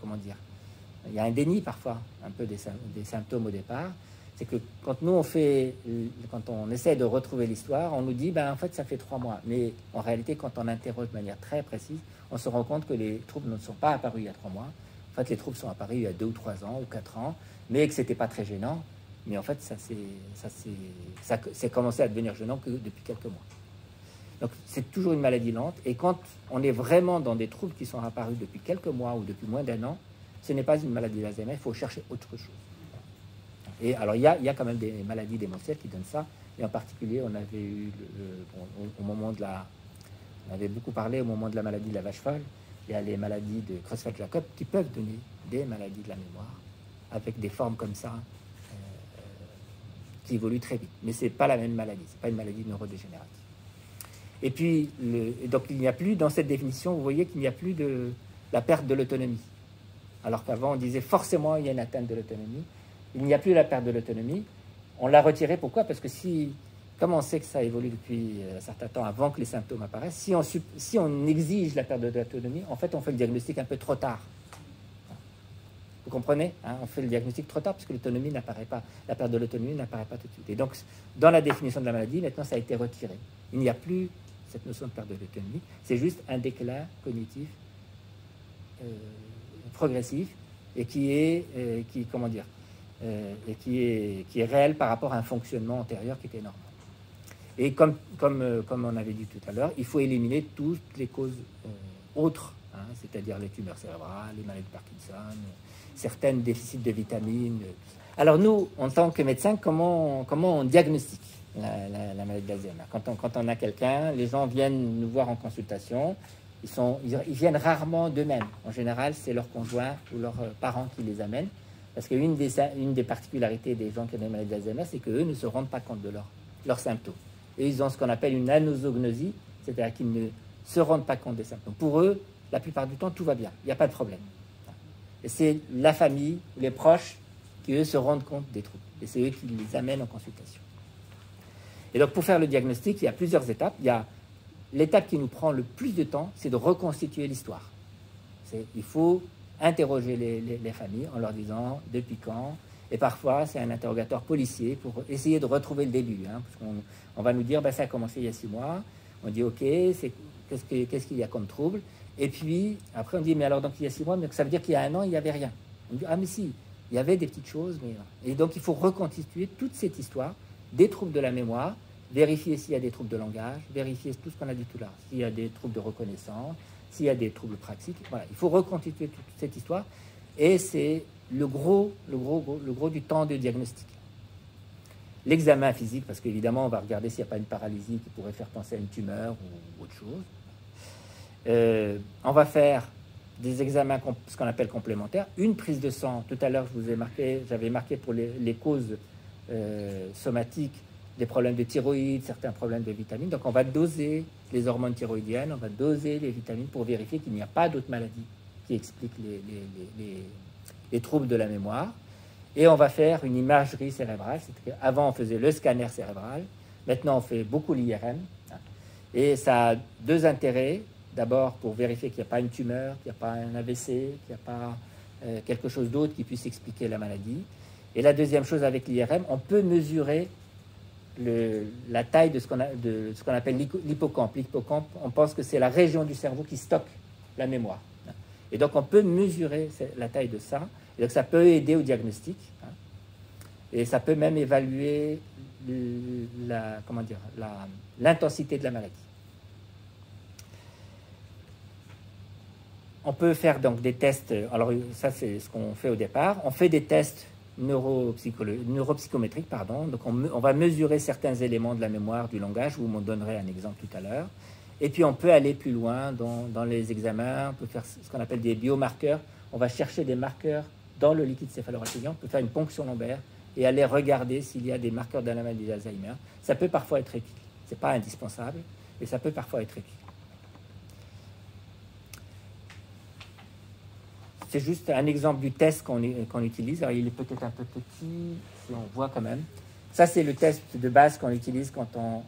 comment dire, il y a un déni parfois, un peu des symptômes au départ, c'est que quand nous quand on essaie de retrouver l'histoire, on nous dit, en fait, ça fait 3 mois. Mais en réalité, quand on interroge de manière très précise, on se rend compte que les troubles ne sont pas apparus il y a 3 mois. En fait, les troubles sont apparus il y a 2 ou 3 ans ou 4 ans, mais que ce n'était pas très gênant. Mais en fait, ça s'est commencé à devenir gênant que depuis quelques mois. Donc, c'est toujours une maladie lente. Et quand on est vraiment dans des troubles qui sont apparus depuis quelques mois ou depuis moins d'1 an, ce n'est pas une maladie d'Alzheimer, il faut chercher autre chose. Et alors, il y a quand même des maladies démentielles qui donnent ça. Et en particulier, on avait eu, au moment de on avait beaucoup parlé au moment de la maladie de la vache folle. Il y a les maladies de Creutzfeldt-Jakob qui peuvent donner des maladies de la mémoire avec des formes comme ça qui évoluent très vite. Mais ce n'est pas la même maladie, ce n'est pas une maladie neurodégénérative. Et puis, donc il n'y a plus, dans cette définition, vous voyez qu'il n'y a plus de la perte de l'autonomie. Alors qu'avant, on disait forcément il y a une atteinte de l'autonomie. Il n'y a plus la perte de l'autonomie. On l'a retiré, pourquoi? Parce que comme on sait que ça évolue depuis un certain temps avant que les symptômes apparaissent, si on exige la perte de l'autonomie, en fait, on fait le diagnostic un peu trop tard. Vous comprenez, on fait le diagnostic trop tard parce que l'autonomie n'apparaît pas, la perte de l'autonomie n'apparaît pas tout de suite. Et donc, dans la définition de la maladie, maintenant, ça a été retiré. Il n'y a plus cette notion de perte de l'autonomie. C'est juste un déclin cognitif progressif et qui est réel par rapport à un fonctionnement antérieur qui était normal. Et comme on avait dit tout à l'heure, il faut éliminer toutes les causes autres, c'est-à-dire les tumeurs cérébrales, les maladies de Parkinson, certains déficits de vitamines. Alors nous, en tant que médecins, comment on diagnostique la maladie d'Alzheimer? Quand on a quelqu'un, les gens viennent nous voir en consultation, ils viennent rarement d'eux-mêmes. En général, c'est leurs conjoints ou leurs parents qui les amènent. Parce qu'une des particularités des gens qui ont des maladies d'Alzheimer, c'est qu'eux ne se rendent pas compte de leurs symptômes. Et ils ont ce qu'on appelle une anosognosie, c'est-à-dire qu'ils ne se rendent pas compte des symptômes. Pour eux, la plupart du temps, tout va bien, il n'y a pas de problème. Et c'est la famille, les proches, qui eux se rendent compte des troubles. Et c'est eux qui les amènent en consultation. Et donc pour faire le diagnostic, il y a plusieurs étapes. Il y a l'étape qui nous prend le plus de temps, c'est de reconstituer l'histoire. Il faut interroger les familles en leur disant depuis quand. Et parfois, c'est un interrogatoire policier pour essayer de retrouver le début. Parce qu'on va nous dire, ça a commencé il y a 6 mois. On dit, OK, qu'est-ce qu'il y a comme trouble? Et puis, après, on dit, mais alors, donc il y a 6 mois, mais ça veut dire qu'il y a 1 an, il n'y avait rien. On dit, ah, mais si, il y avait des petites choses. Et donc, il faut reconstituer toute cette histoire des troubles de la mémoire, vérifier s'il y a des troubles de langage, vérifier tout ce qu'on a dit tout là, s'il y a des troubles de reconnaissance, s'il y a des troubles praxiques. Voilà, il faut reconstituer toute cette histoire. Et c'est le gros du temps de diagnostic. L'examen physique, parce qu'évidemment, on va regarder s'il n'y a pas une paralysie qui pourrait faire penser à une tumeur ou autre chose. On va faire des examens, ce qu'on appelle complémentaires. Une prise de sang. Tout à l'heure, j'avais marqué pour les causes somatiques, des problèmes de thyroïde, certains problèmes de vitamines. Donc, on va doser les hormones thyroïdiennes, on va doser les vitamines pour vérifier qu'il n'y a pas d'autres maladies qui expliquent les troubles de la mémoire. Et on va faire une imagerie cérébrale. Avant, on faisait le scanner cérébral. Maintenant, on fait beaucoup l'IRM. Et ça a 2 intérêts. D'abord, pour vérifier qu'il n'y a pas une tumeur, qu'il n'y a pas un AVC, qu'il n'y a pas quelque chose d'autre qui puisse expliquer la maladie. Et la deuxième chose avec l'IRM, on peut mesurer la taille de ce qu'on appelle l'hippocampe. L'hippocampe, on pense que c'est la région du cerveau qui stocke la mémoire. Et donc, on peut mesurer la taille de ça. Et donc, ça peut aider au diagnostic. Et ça peut même évaluer l'intensité de la maladie. On peut faire donc des tests, alors ça c'est ce qu'on fait au départ, on fait des tests neuropsychométriques, donc on va mesurer certains éléments de la mémoire, du langage, je vous donnerai un exemple tout à l'heure, et puis on peut aller plus loin dans les examens, on peut faire ce qu'on appelle des biomarqueurs, on va chercher des marqueurs dans le liquide céphalo-rachidien, on peut faire une ponction lombaire et aller regarder s'il y a des marqueurs de la maladie d'Alzheimer. Ça peut parfois être utile, ce n'est pas indispensable, mais ça peut parfois être utile. C'est juste un exemple du test qu'on utilise. Alors, il est peut-être un peu petit, si on voit quand même. Ça, c'est le test de base qu'on utilise quand on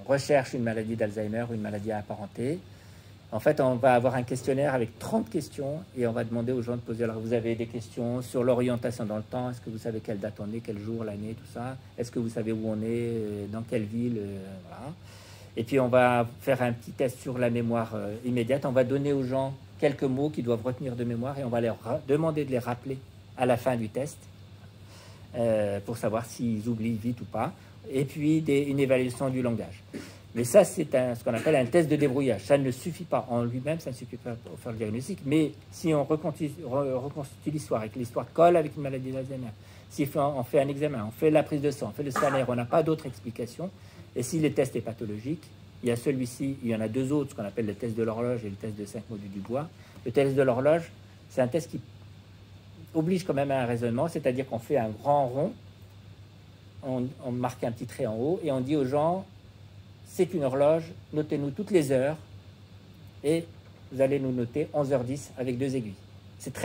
recherche une maladie d'Alzheimer ou une maladie apparentée. En fait, on va avoir un questionnaire avec 30 questions et on va demander aux gens de poser. Alors, vous avez des questions sur l'orientation dans le temps. Est-ce que vous savez quelle date on est, quel jour, l'année, tout ça? Est-ce que vous savez où on est, dans quelle ville, voilà. Et puis, on va faire un petit test sur la mémoire immédiate. On va donner aux gens quelques mots qu'ils doivent retenir de mémoire et on va leur demander de les rappeler à la fin du test pour savoir s'ils oublient vite ou pas. Et puis, une évaluation du langage. Mais ça, c'est ce qu'on appelle un test de débrouillage. Ça ne suffit pas en lui-même, ça ne suffit pas pour faire le diagnostic. Mais si on reconstitue l'histoire et que l'histoire colle avec une maladie d'Alzheimer, si on fait un examen, on fait la prise de sang, on fait le scanner, on n'a pas d'autre explication, et si le test est pathologique, il y a celui-ci, il y en a deux autres, ce qu'on appelle le test de l'horloge et le test de 5 modules du bois. Le test de l'horloge, c'est un test qui oblige quand même à un raisonnement, c'est-à-dire qu'on fait un grand rond, on marque un petit trait en haut et on dit aux gens, c'est une horloge, notez-nous toutes les heures et vous allez nous noter 11h10 avec 2 aiguilles. C'est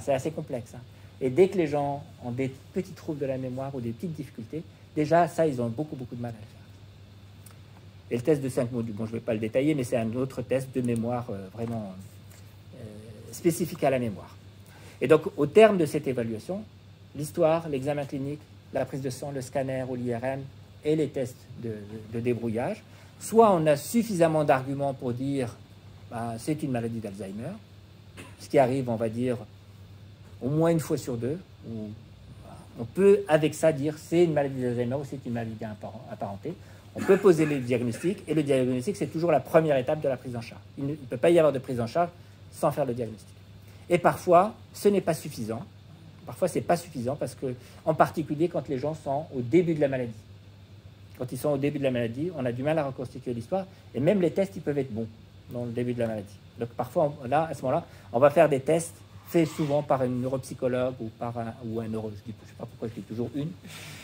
assez complexe. Hein. Et dès que les gens ont des petits troubles de la mémoire ou des petites difficultés, déjà, ça, ils ont beaucoup de mal à le faire. Et le test de 5 modules, bon, je ne vais pas le détailler, mais c'est un autre test de mémoire vraiment spécifique à la mémoire. Et donc, au terme de cette évaluation, l'histoire, l'examen clinique, la prise de sang, le scanner ou l'IRM et les tests de débrouillage, soit on a suffisamment d'arguments pour dire c'est une maladie d'Alzheimer, ce qui arrive, on va dire, au moins une fois sur deux, où on peut avec ça dire c'est une maladie d'Alzheimer ou c'est une maladie apparentée. On peut poser le diagnostic, et le diagnostic, c'est toujours la première étape de la prise en charge. Il ne peut pas y avoir de prise en charge sans faire le diagnostic. Et parfois, ce n'est pas suffisant. Parfois, ce n'est pas suffisant parce que, en particulier quand les gens sont au début de la maladie. Quand ils sont au début de la maladie, on a du mal à reconstituer l'histoire, et même les tests, ils peuvent être bons dans le début de la maladie. Donc parfois, à ce moment-là, on va faire des tests faits souvent par une neuropsychologue ou un neuro... Je ne sais pas pourquoi je dis toujours une,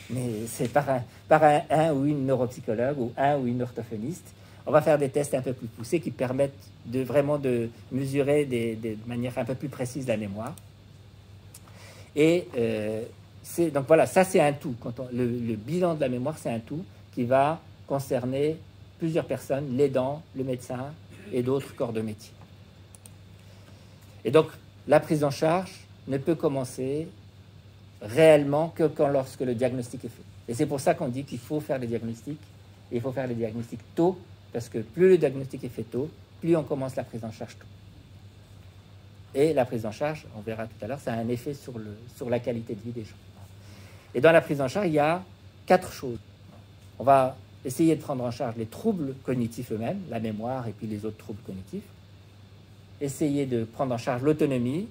mais c'est par un ou une neuropsychologue ou un ou une orthophoniste. On va faire des tests un peu plus poussés qui permettent vraiment de mesurer de manière un peu plus précise la mémoire. Et donc voilà, ça c'est un tout. Le bilan de la mémoire, c'est un tout qui va concerner plusieurs personnes, l'aidant, le médecin et d'autres corps de métier. Et donc, la prise en charge ne peut commencer réellement que lorsque le diagnostic est fait. Et c'est pour ça qu'on dit qu'il faut faire les diagnostics, et il faut faire les diagnostics tôt, parce que plus le diagnostic est fait tôt, plus on commence la prise en charge tôt. Et la prise en charge, on verra tout à l'heure, ça a un effet sur la qualité de vie des gens. Et dans la prise en charge, il y a 4 choses. On va essayer de prendre en charge les troubles cognitifs eux-mêmes, la mémoire et puis les autres troubles cognitifs. Essayer de prendre en charge l'autonomie,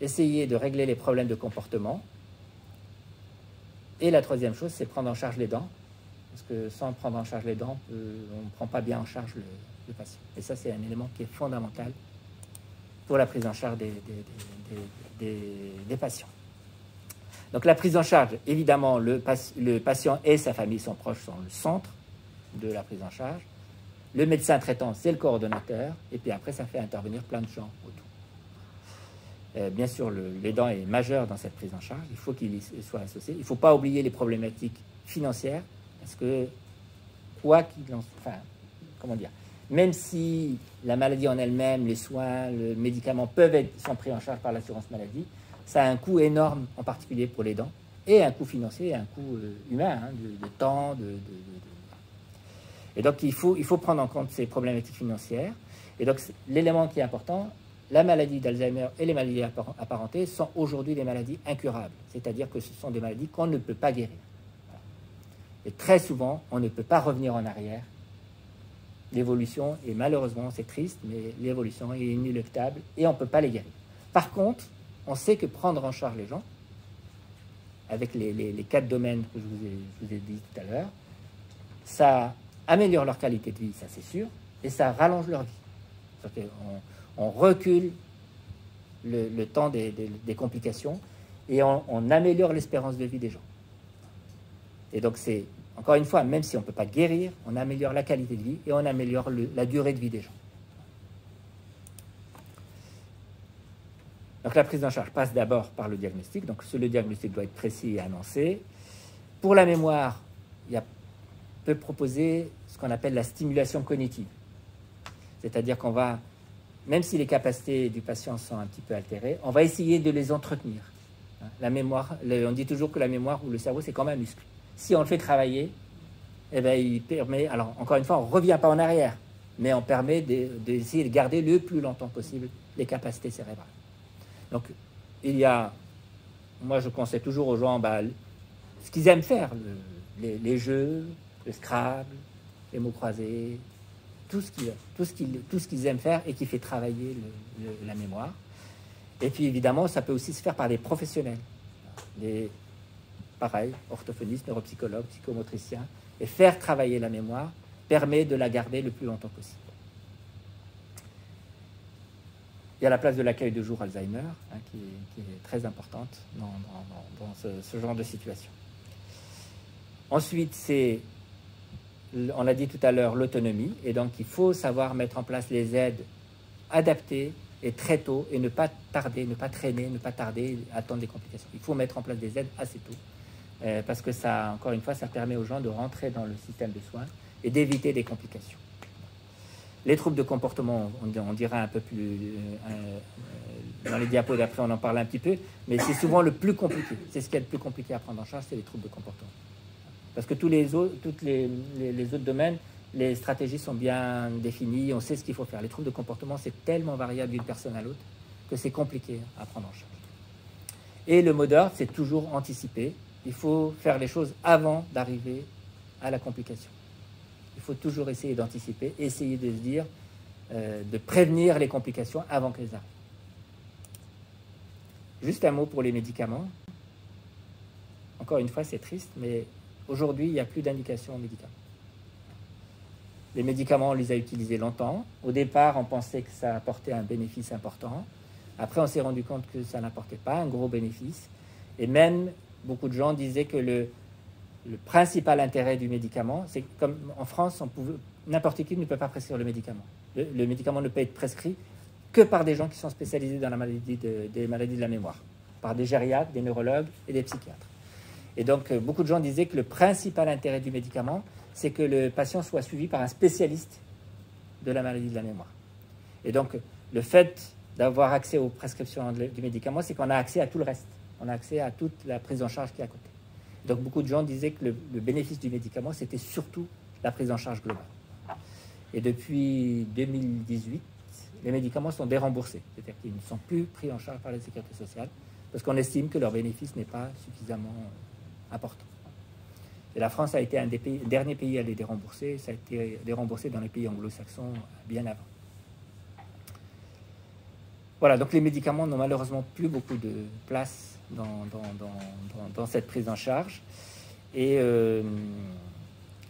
essayer de régler les problèmes de comportement. Et la troisième chose, c'est prendre en charge les dents, parce que sans prendre en charge les dents, on ne prend pas bien en charge le patient. Et ça, c'est un élément qui est fondamental pour la prise en charge des patients. Donc la prise en charge, évidemment, le patient et sa famille, son proche, sont le centre de la prise en charge. Le médecin traitant, c'est le coordonnateur, et puis après, ça fait intervenir plein de gens autour. Bien sûr, l'aidant est majeur dans cette prise en charge, il faut qu'il soit associé. Il ne faut pas oublier les problématiques financières, parce que, quoi qu'il en soit, même si la maladie en elle-même, les soins, le médicament sont pris en charge par l'assurance maladie, ça a un coût énorme, en particulier pour l'aidant, et un coût financier, et un coût humain, de temps, Et donc, il faut prendre en compte ces problématiques financières. Et donc, l'élément qui est important, la maladie d'Alzheimer et les maladies apparentées sont aujourd'hui des maladies incurables, c'est-à-dire que ce sont des maladies qu'on ne peut pas guérir. Voilà. Et très souvent, on ne peut pas revenir en arrière. L'évolution, et malheureusement c'est triste, mais l'évolution est inéluctable et on ne peut pas les guérir. Par contre, on sait que prendre en charge les gens, avec les 4 domaines que je vous ai dit tout à l'heure, ça améliore leur qualité de vie, ça c'est sûr, et ça rallonge leur vie. On recule le temps des complications et on améliore l'espérance de vie des gens. Et donc c'est, encore une fois, même si on ne peut pas guérir, on améliore la qualité de vie et on améliore la durée de vie des gens. Donc la prise en charge passe d'abord par le diagnostic. Donc le diagnostic doit être précis et annoncé. Pour la mémoire, on peut proposer ce qu'on appelle la stimulation cognitive. C'est-à-dire qu'on va, même si les capacités du patient sont un petit peu altérées, on va essayer de les entretenir. La mémoire, on dit toujours que la mémoire ou le cerveau, c'est comme un muscle. Si on le fait travailler, eh bien, il permet, alors encore une fois, on ne revient pas en arrière, mais on permet d'essayer de garder le plus longtemps possible les capacités cérébrales. Donc, moi je conseille toujours aux gens ce qu'ils aiment faire, les jeux, le Scrabble, les mots croisés, tout ce qu'ils aiment faire et qui fait travailler la mémoire. Et puis évidemment, ça peut aussi se faire par des professionnels, pareil, orthophonistes, neuropsychologues, psychomotriciens, et faire travailler la mémoire permet de la garder le plus longtemps possible. Il y a la place de l'accueil de jour Alzheimer, qui est très importante dans ce genre de situation. Ensuite, on l'a dit tout à l'heure, l'autonomie, et donc il faut savoir mettre en place les aides adaptées et très tôt, et ne pas tarder, ne pas traîner, ne pas tarder, attendre des complications. Il faut mettre en place des aides assez tôt, parce que ça, encore une fois, ça permet aux gens de rentrer dans le système de soins et d'éviter des complications. Les troubles de comportement, on dira un peu plus... dans les diapos d'après, on en parle un petit peu, mais c'est souvent le plus compliqué. C'est ce qui est le plus compliqué à prendre en charge, c'est les troubles de comportement. Parce que tous les autres domaines, les stratégies sont bien définies, on sait ce qu'il faut faire. Les troubles de comportement, c'est tellement variable d'une personne à l'autre que c'est compliqué à prendre en charge. Et le mot d'ordre, c'est toujours anticiper. Il faut faire les choses avant d'arriver à la complication. Il faut toujours essayer d'anticiper, essayer de se dire, de prévenir les complications avant qu'elles arrivent. Juste un mot pour les médicaments. Encore une fois, c'est triste, mais aujourd'hui, il n'y a plus d'indication aux médicaments. Les médicaments, on les a utilisés longtemps. Au départ, on pensait que ça apportait un bénéfice important. Après, on s'est rendu compte que ça n'apportait pas un gros bénéfice. Et même, beaucoup de gens disaient que le principal intérêt du médicament, c'est que comme en France, n'importe qui ne peut pas prescrire le médicament. Le médicament ne peut être prescrit que par des gens qui sont spécialisés dans des maladies de la mémoire, par des gériatres, des neurologues et des psychiatres. Et donc, beaucoup de gens disaient que le principal intérêt du médicament, c'est que le patient soit suivi par un spécialiste de la maladie de la mémoire. Et donc, le fait d'avoir accès aux prescriptions du médicament, c'est qu'on a accès à tout le reste. On a accès à toute la prise en charge qui est à côté. Donc, beaucoup de gens disaient que le bénéfice du médicament, c'était surtout la prise en charge globale. Et depuis 2018, les médicaments sont déremboursés, c'est-à-dire qu'ils ne sont plus pris en charge par la sécurité sociale, parce qu'on estime que leur bénéfice n'est pas suffisamment important. Et la France a été un des derniers pays à les dérembourser. Ça a été déremboursé dans les pays anglo-saxons bien avant. Voilà, donc les médicaments n'ont malheureusement plus beaucoup de place dans cette prise en charge. Et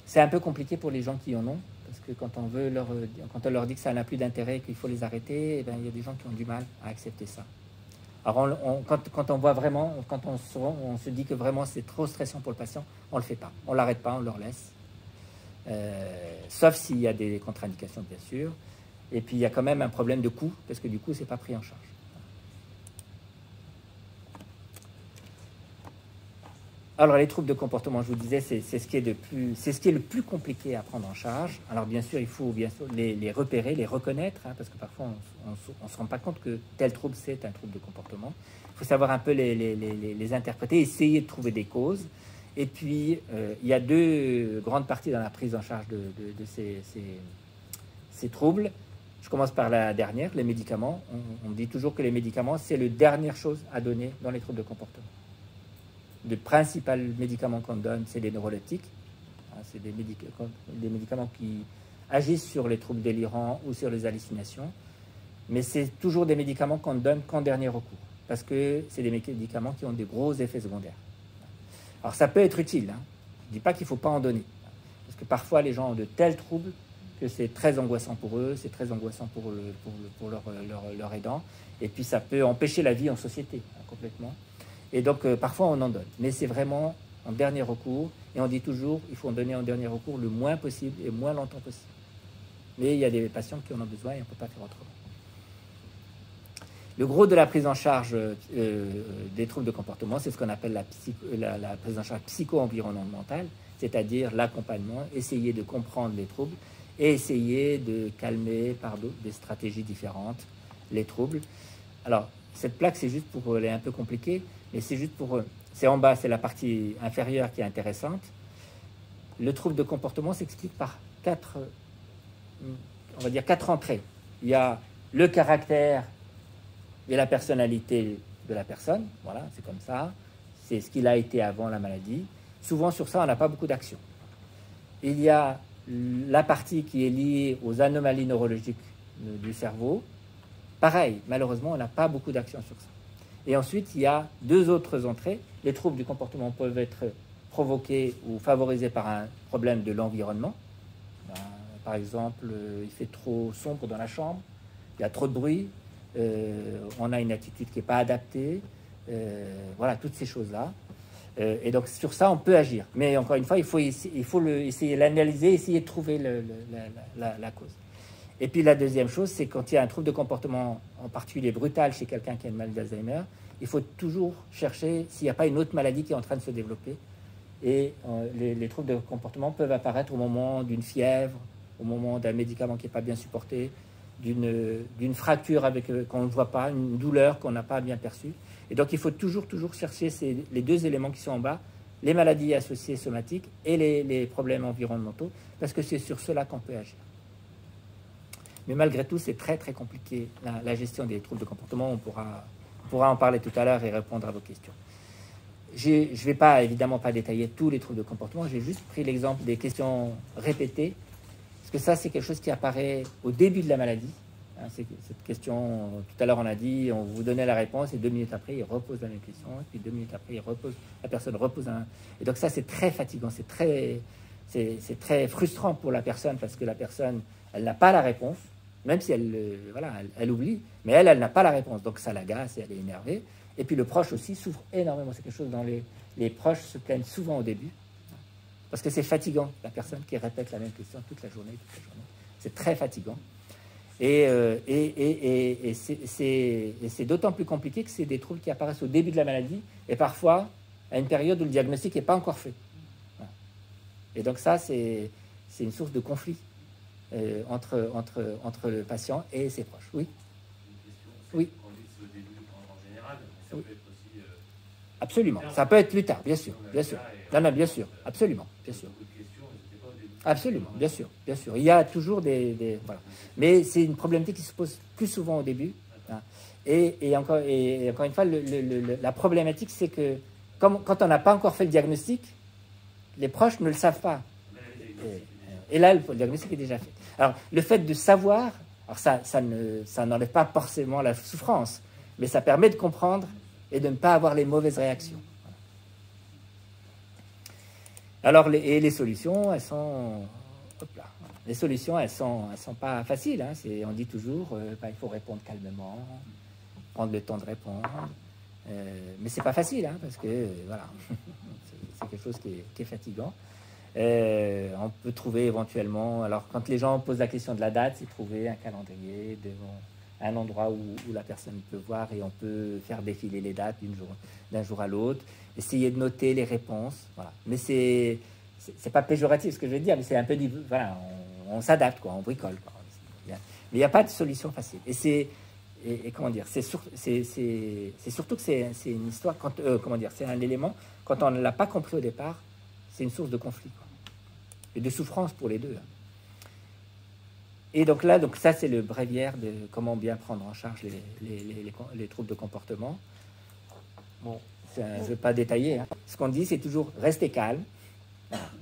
c'est un peu compliqué pour les gens qui en ont, parce que quand on leur dit que ça n'a plus d'intérêt, qu'il faut les arrêter, eh bien, il y a des gens qui ont du mal à accepter ça. Alors, quand on voit vraiment, quand on se dit que vraiment c'est trop stressant pour le patient, on ne le fait pas. On ne l'arrête pas, on le laisse. Sauf s'il y a des contre-indications, bien sûr. Et puis, il y a quand même un problème de coût, parce que du coup, ce n'est pas pris en charge. Alors, les troubles de comportement, je vous disais, c'est ce qui est le plus compliqué à prendre en charge. Alors, bien sûr, il faut les repérer, les reconnaître, parce que parfois, on ne se rend pas compte que tel trouble, c'est un trouble de comportement. Il faut savoir un peu les interpréter, essayer de trouver des causes. Et puis, il y a deux grandes parties dans la prise en charge de ces troubles. Je commence par la dernière, les médicaments. On dit toujours que les médicaments, c'est la dernière chose à donner dans les troubles de comportement. Le principal médicament qu'on donne, c'est les neuroleptiques. C'est des médicaments qui agissent sur les troubles délirants ou sur les hallucinations. Mais c'est toujours des médicaments qu'on ne donne qu'en dernier recours, parce que c'est des médicaments qui ont des gros effets secondaires. Alors ça peut être utile, hein. Je ne dis pas qu'il ne faut pas en donner, parce que parfois les gens ont de tels troubles que c'est très angoissant pour eux, c'est très angoissant pour leur aidant, et puis ça peut empêcher la vie en société, hein, complètement. Et donc parfois on en donne, mais c'est vraiment en dernier recours, et on dit toujours il faut en donner en dernier recours le moins possible et le moins longtemps possible. Mais il y a des patients qui en ont besoin et on ne peut pas faire autrement. Le gros de la prise en charge des troubles de comportement, c'est ce qu'on appelle la prise en charge psycho-environnementale, c'est-à-dire l'accompagnement, essayer de comprendre les troubles et essayer de calmer par des stratégies différentes les troubles. Alors, cette plaque, c'est juste pour... Elle est un peu compliquée, mais c'est juste pour... C'est en bas, c'est la partie inférieure qui est intéressante. Le trouble de comportement s'explique par quatre entrées. Il y a le caractère et la personnalité de la personne, voilà, c'est comme ça, c'est ce qu'il a été avant la maladie. Souvent, sur ça, on n'a pas beaucoup d'action. Il y a la partie qui est liée aux anomalies neurologiques du cerveau. Pareil, malheureusement, on n'a pas beaucoup d'action sur ça. Et ensuite, il y a deux autres entrées. Les troubles du comportement peuvent être provoqués ou favorisés par un problème de l'environnement. Par exemple, il fait trop sombre dans la chambre, il y a trop de bruit, on a une attitude qui n'est pas adaptée, voilà, toutes ces choses-là. Et donc, sur ça, on peut agir. Mais encore une fois, il faut essayer de l'analyser, essayer de trouver la cause. Et puis, la deuxième chose, c'est quand il y a un trouble de comportement, en particulier brutal, chez quelqu'un qui a une maladie d'Alzheimer, il faut toujours chercher s'il n'y a pas une autre maladie qui est en train de se développer. Et les troubles de comportement peuvent apparaître au moment d'une fièvre, au moment d'un médicament qui n'est pas bien supporté, d'une fracture qu'on ne voit pas, une douleur qu'on n'a pas bien perçue. Et donc, il faut toujours chercher les deux éléments qui sont en bas, les maladies associées somatiques et les problèmes environnementaux, parce que c'est sur cela qu'on peut agir. Mais malgré tout, c'est très, très compliqué, la gestion des troubles de comportement. On pourra en parler tout à l'heure et répondre à vos questions. Je ne vais évidemment pas détailler tous les troubles de comportement. J'ai juste pris l'exemple des questions répétées, parce que ça, c'est quelque chose qui apparaît au début de la maladie. Cette question, tout à l'heure, on a dit, on vous donnait la réponse, et 2 minutes après, il repose la même question, et puis 2 minutes après, la personne repose un... Et donc ça, c'est très fatigant, c'est très frustrant pour la personne, parce que la personne, elle n'a pas la réponse, même si elle oublie, mais elle n'a pas la réponse, donc ça l'agace et elle est énervée. Et puis le proche aussi souffre énormément, c'est quelque chose dont les proches se plaignent souvent au début, parce que c'est fatigant, la personne qui répète la même question toute la journée. C'est très fatigant. Et c'est d'autant plus compliqué que c'est des troubles qui apparaissent au début de la maladie et parfois à une période où le diagnostic n'est pas encore fait. Voilà. Et donc ça, c'est une source de conflit entre le patient et ses proches. Oui. Oui. Oui. Absolument. Ça peut être plus tard, bien sûr. Bien sûr. Non, bien sûr. Absolument. Bien sûr. Absolument, bien sûr, bien sûr. Il y a toujours voilà. Mais c'est une problématique qui se pose plus souvent au début. Hein. Et encore une fois, la problématique, c'est que quand on n'a pas encore fait le diagnostic, les proches ne le savent pas. Et là, le diagnostic est déjà fait. Alors, le fait de savoir, alors ça n'enlève pas forcément la souffrance, mais ça permet de comprendre et de ne pas avoir les mauvaises réactions. Alors, les solutions, elles sont... Hop là. Les solutions, elles sont pas faciles. Hein. On dit toujours, il faut répondre calmement, prendre le temps de répondre. Mais c'est pas facile, hein, parce que, voilà, c'est quelque chose qui est fatigant. On peut trouver éventuellement... Alors, quand les gens posent la question de la date, c'est trouver un calendrier devant un endroit où la personne peut voir et on peut faire défiler les dates d'un jour à l'autre. Essayer de noter les réponses, voilà. Mais c'est pas péjoratif ce que je veux dire, mais c'est un peu voilà, on s'adapte, quoi, on bricole, quoi. Mais il n'y a pas de solution facile. Et comment dire, c'est surtout que c'est une histoire comment dire, c'est un élément quand on ne l'a pas compris au départ, c'est une source de conflit, quoi, et de souffrance pour les deux. Hein. Et donc là, donc ça c'est le bréviaire de comment bien prendre en charge les troubles de comportement. Bon, je ne vais pas détailler. Hein. Ce qu'on dit, c'est toujours rester calme.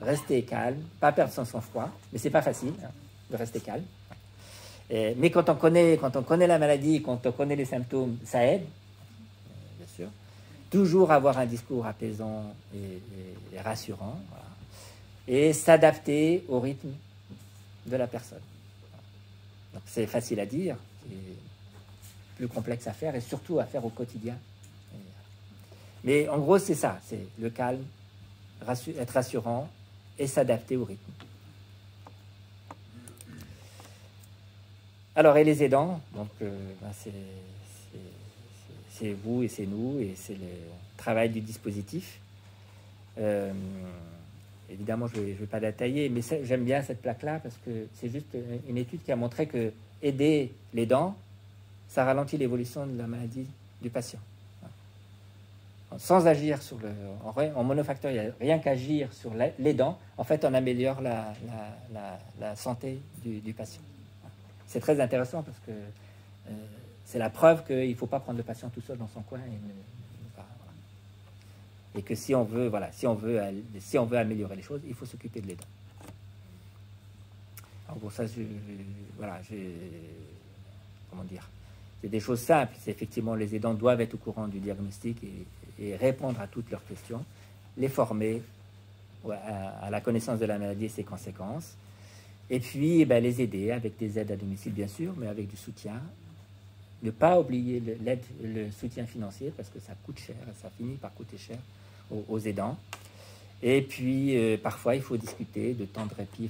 Rester calme, pas perdre son sang-froid, mais c'est pas facile hein, de rester calme. Mais quand on connaît la maladie, quand on connaît les symptômes, ça aide, bien sûr. Toujours avoir un discours apaisant et rassurant, voilà. Et s'adapter au rythme de la personne. Donc c'est facile à dire, c'est plus complexe à faire et surtout à faire au quotidien. Mais en gros, c'est ça, c'est le calme, être rassurant et s'adapter au rythme. Alors, et les aidants, donc c'est vous et c'est nous, et c'est le travail du dispositif. Évidemment, je ne vais pas la tailler, mais j'aime bien cette plaque-là parce que c'est juste une étude qui a montré que aider l'aidant, ça ralentit l'évolution de la maladie du patient. Sans agir sur en monofactoriel, rien qu'agir sur l'aidant, en fait, on améliore la santé du patient. C'est très intéressant parce que c'est la preuve qu'il ne faut pas prendre le patient tout seul dans son coin et que si on veut améliorer les choses, il faut s'occuper de l'aidant. Alors pour ça, comment dire, c'est des choses simples. C'est effectivement les aidants doivent être au courant du diagnostic et répondre à toutes leurs questions, les former à la connaissance de la maladie et ses conséquences, et puis les aider avec des aides à domicile bien sûr, mais avec du soutien. Ne pas oublier le soutien financier parce que ça coûte cher, ça finit par coûter cher aux aidants. Et puis parfois il faut discuter de temps de répit,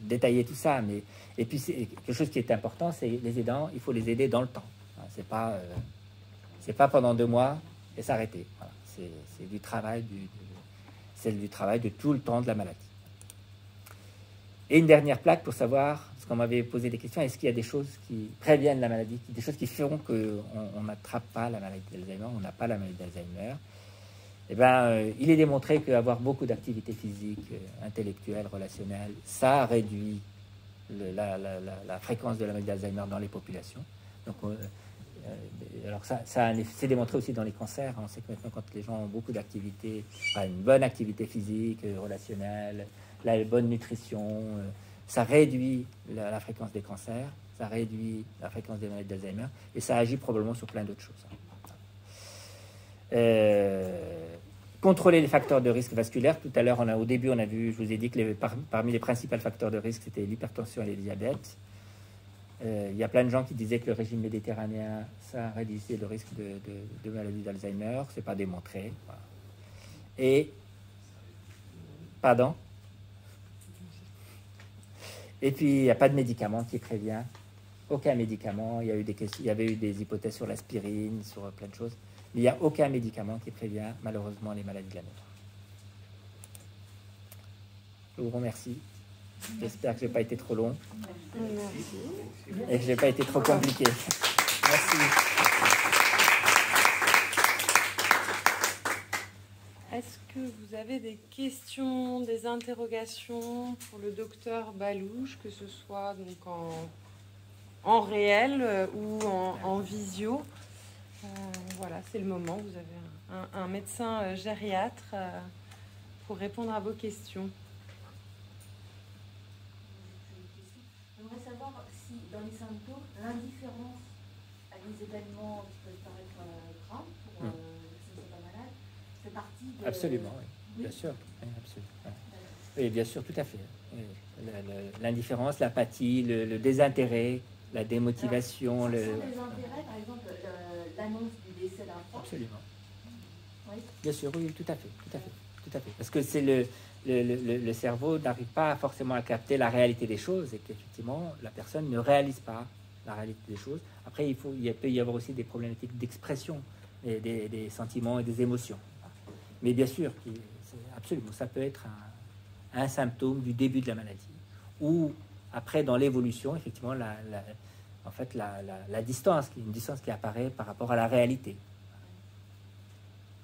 détailler tout ça, mais et puis c'est quelque chose qui est important, c'est les aidants, il faut les aider dans le temps. C'est pas pendant 2 mois et s'arrêter. Voilà. C'est du travail de tout le temps de la maladie. Et une dernière plaque pour savoir, parce qu'on m'avait posé des questions, est-ce qu'il y a des choses qui préviennent la maladie, des choses qui feront qu'on n'attrape pas la maladie d'Alzheimer, on n'a pas la maladie d'Alzheimer. Eh bien, il est démontré qu'avoir beaucoup d'activité physique, intellectuelle, relationnelle, ça réduit la fréquence de la maladie d'Alzheimer dans les populations. Donc, alors c'est démontré aussi dans les cancers. On sait que maintenant, quand les gens ont beaucoup d'activité, une bonne activité physique, relationnelle, la bonne nutrition, ça réduit la fréquence des cancers, ça réduit la fréquence des maladies d'Alzheimer, et ça agit probablement sur plein d'autres choses. Contrôler les facteurs de risque vasculaire. Tout à l'heure, au début, je vous ai dit que parmi les principaux facteurs de risque, c'était l'hypertension et le diabète. Il y a plein de gens qui disaient que le régime méditerranéen, ça réduisait le risque de maladie d'Alzheimer. Ce n'est pas démontré. Voilà. Et, pardon. Et puis, il n'y a pas de médicament qui prévient. Aucun médicament. Il y avait eu des hypothèses sur l'aspirine, sur plein de choses. Mais il n'y a aucun médicament qui prévient, malheureusement, les maladies de la mémoire. Je vous remercie. J'espère que je n'ai pas été trop long. Merci. Et que je n'ai pas été trop compliqué. Merci. Est-ce que vous avez des questions, des interrogations pour le docteur Balouche, que ce soit donc en réel ou en visio? Voilà, c'est le moment. Vous avez un médecin gériatre pour répondre à vos questions. J'aimerais savoir si, dans les symptômes, l'indifférence à des événements qui peuvent paraître graves pour les personnes qui ne sont pas malades fait partie de... Absolument, oui. Bien sûr. Oui, absolument. Oui, bien sûr, tout à fait. Oui. L'indifférence, l'apathie, le désintérêt, la démotivation. Alors, sans désintérêt, par exemple, l'annonce du décès d'un enfant. Absolument. Oui. Bien sûr, oui, tout à fait. Parce que c'est le cerveau n'arrive pas forcément à capter la réalité des choses et qu'effectivement, la personne ne réalise pas la réalité des choses. Après, il peut y avoir aussi des problématiques d'expression des sentiments et des émotions. Mais bien sûr, absolument, ça peut être un symptôme du début de la maladie. Ou après, dans l'évolution, effectivement, la distance, une distance qui apparaît par rapport à la réalité.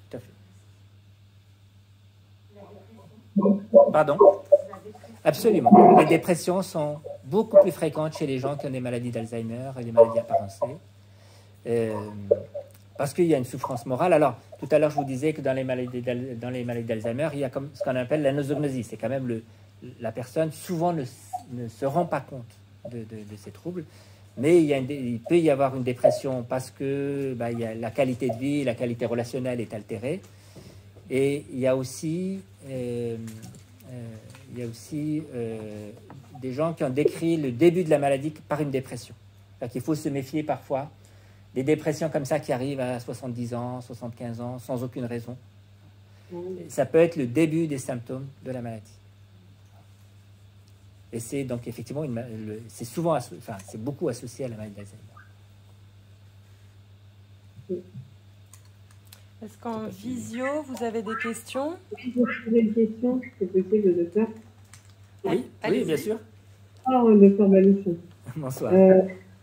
Tout à fait. Pardon ? Absolument. Les dépressions sont beaucoup plus fréquentes chez les gens qui ont des maladies d'Alzheimer et des maladies apparencées. Parce qu'il y a une souffrance morale. Alors, tout à l'heure, je vous disais que dans les maladies d'Alzheimer, il y a comme ce qu'on appelle la nosognosie. C'est quand même la personne souvent ne se rend pas compte de ces troubles. Mais il peut y avoir une dépression parce que il y a la qualité de vie, la qualité relationnelle est altérée. Et il y a aussi, des gens qui ont décrit le début de la maladie par une dépression. Donc, il faut se méfier parfois des dépressions comme ça qui arrivent à 70 ans, 75 ans, sans aucune raison. Ça peut être le début des symptômes de la maladie. Et c'est donc effectivement, c'est souvent, c'est beaucoup associé à la maladie d'Alzheimer. Est-ce qu'en visio, vous avez des questions? Oui, je poser une question, c'est possible, docteur? Oui, oui, bien sûr. Docteur Balouche. Bonsoir.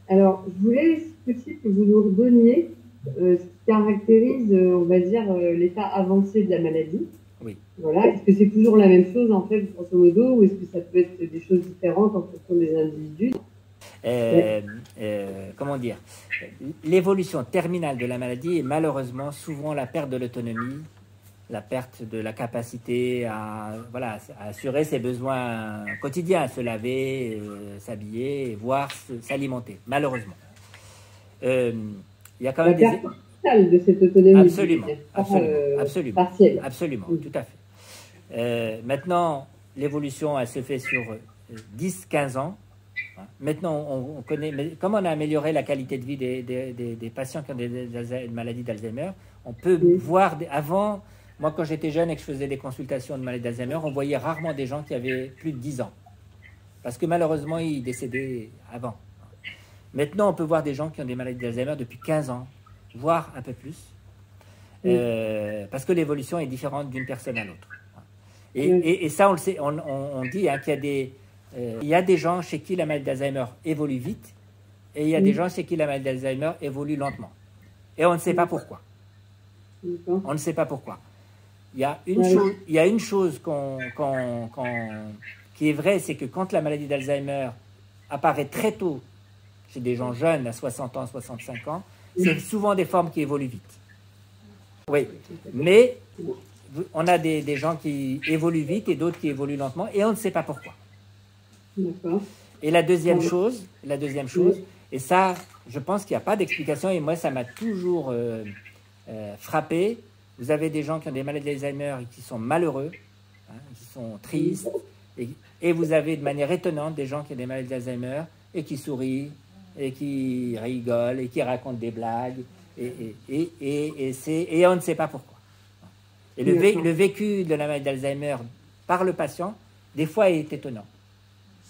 Alors, je voulais, si possible, que vous nous redonniez ce qui caractérise, on va dire, l'état avancé de la maladie. Oui. Voilà. Est-ce que c'est toujours la même chose, en fait, grosso modo, ou est-ce que ça peut être des choses différentes en fonction des individus? Comment dire, l'évolution terminale de la maladie est malheureusement souvent la perte de l'autonomie, la perte de la capacité à assurer ses besoins quotidiens, à se laver, s'habiller, voire s'alimenter, malheureusement. Il y a quand même la perte totale de cette autonomie. Absolument, partielle. Absolument, tout à fait. Maintenant, l'évolution, elle se fait sur 10-15 ans. Maintenant, on connaît, mais comme on a amélioré la qualité de vie des patients qui ont des maladies d'Alzheimer, on peut voir, avant, moi quand j'étais jeune et que je faisais des consultations de maladies d'Alzheimer, on voyait rarement des gens qui avaient plus de 10 ans. Parce que malheureusement, ils décédaient avant. Maintenant, on peut voir des gens qui ont des maladies d'Alzheimer depuis 15 ans, voire un peu plus, parce que l'évolution est différente d'une personne à l'autre. Et ça, on le sait, on dit qu'il y a des gens chez qui la maladie d'Alzheimer évolue vite et il y a des gens chez qui la maladie d'Alzheimer évolue lentement. Et on ne sait pas pourquoi. On ne sait pas pourquoi. Il y a une chose qui est vraie, c'est que quand la maladie d'Alzheimer apparaît très tôt chez des gens jeunes, à 60 ans, 65 ans, c'est souvent des formes qui évoluent vite. Oui, mais on a des gens qui évoluent vite et d'autres qui évoluent lentement et on ne sait pas pourquoi. Et la deuxième chose, et ça, je pense qu'il n'y a pas d'explication, et moi, ça m'a toujours frappé. Vous avez des gens qui ont des maladies d'Alzheimer et qui sont malheureux, qui sont tristes, et vous avez de manière étonnante des gens qui ont des maladies d'Alzheimer et qui sourient, et qui rigolent, et qui racontent des blagues, et on ne sait pas pourquoi. Et le vécu de la maladie d'Alzheimer par le patient, des fois, est étonnant.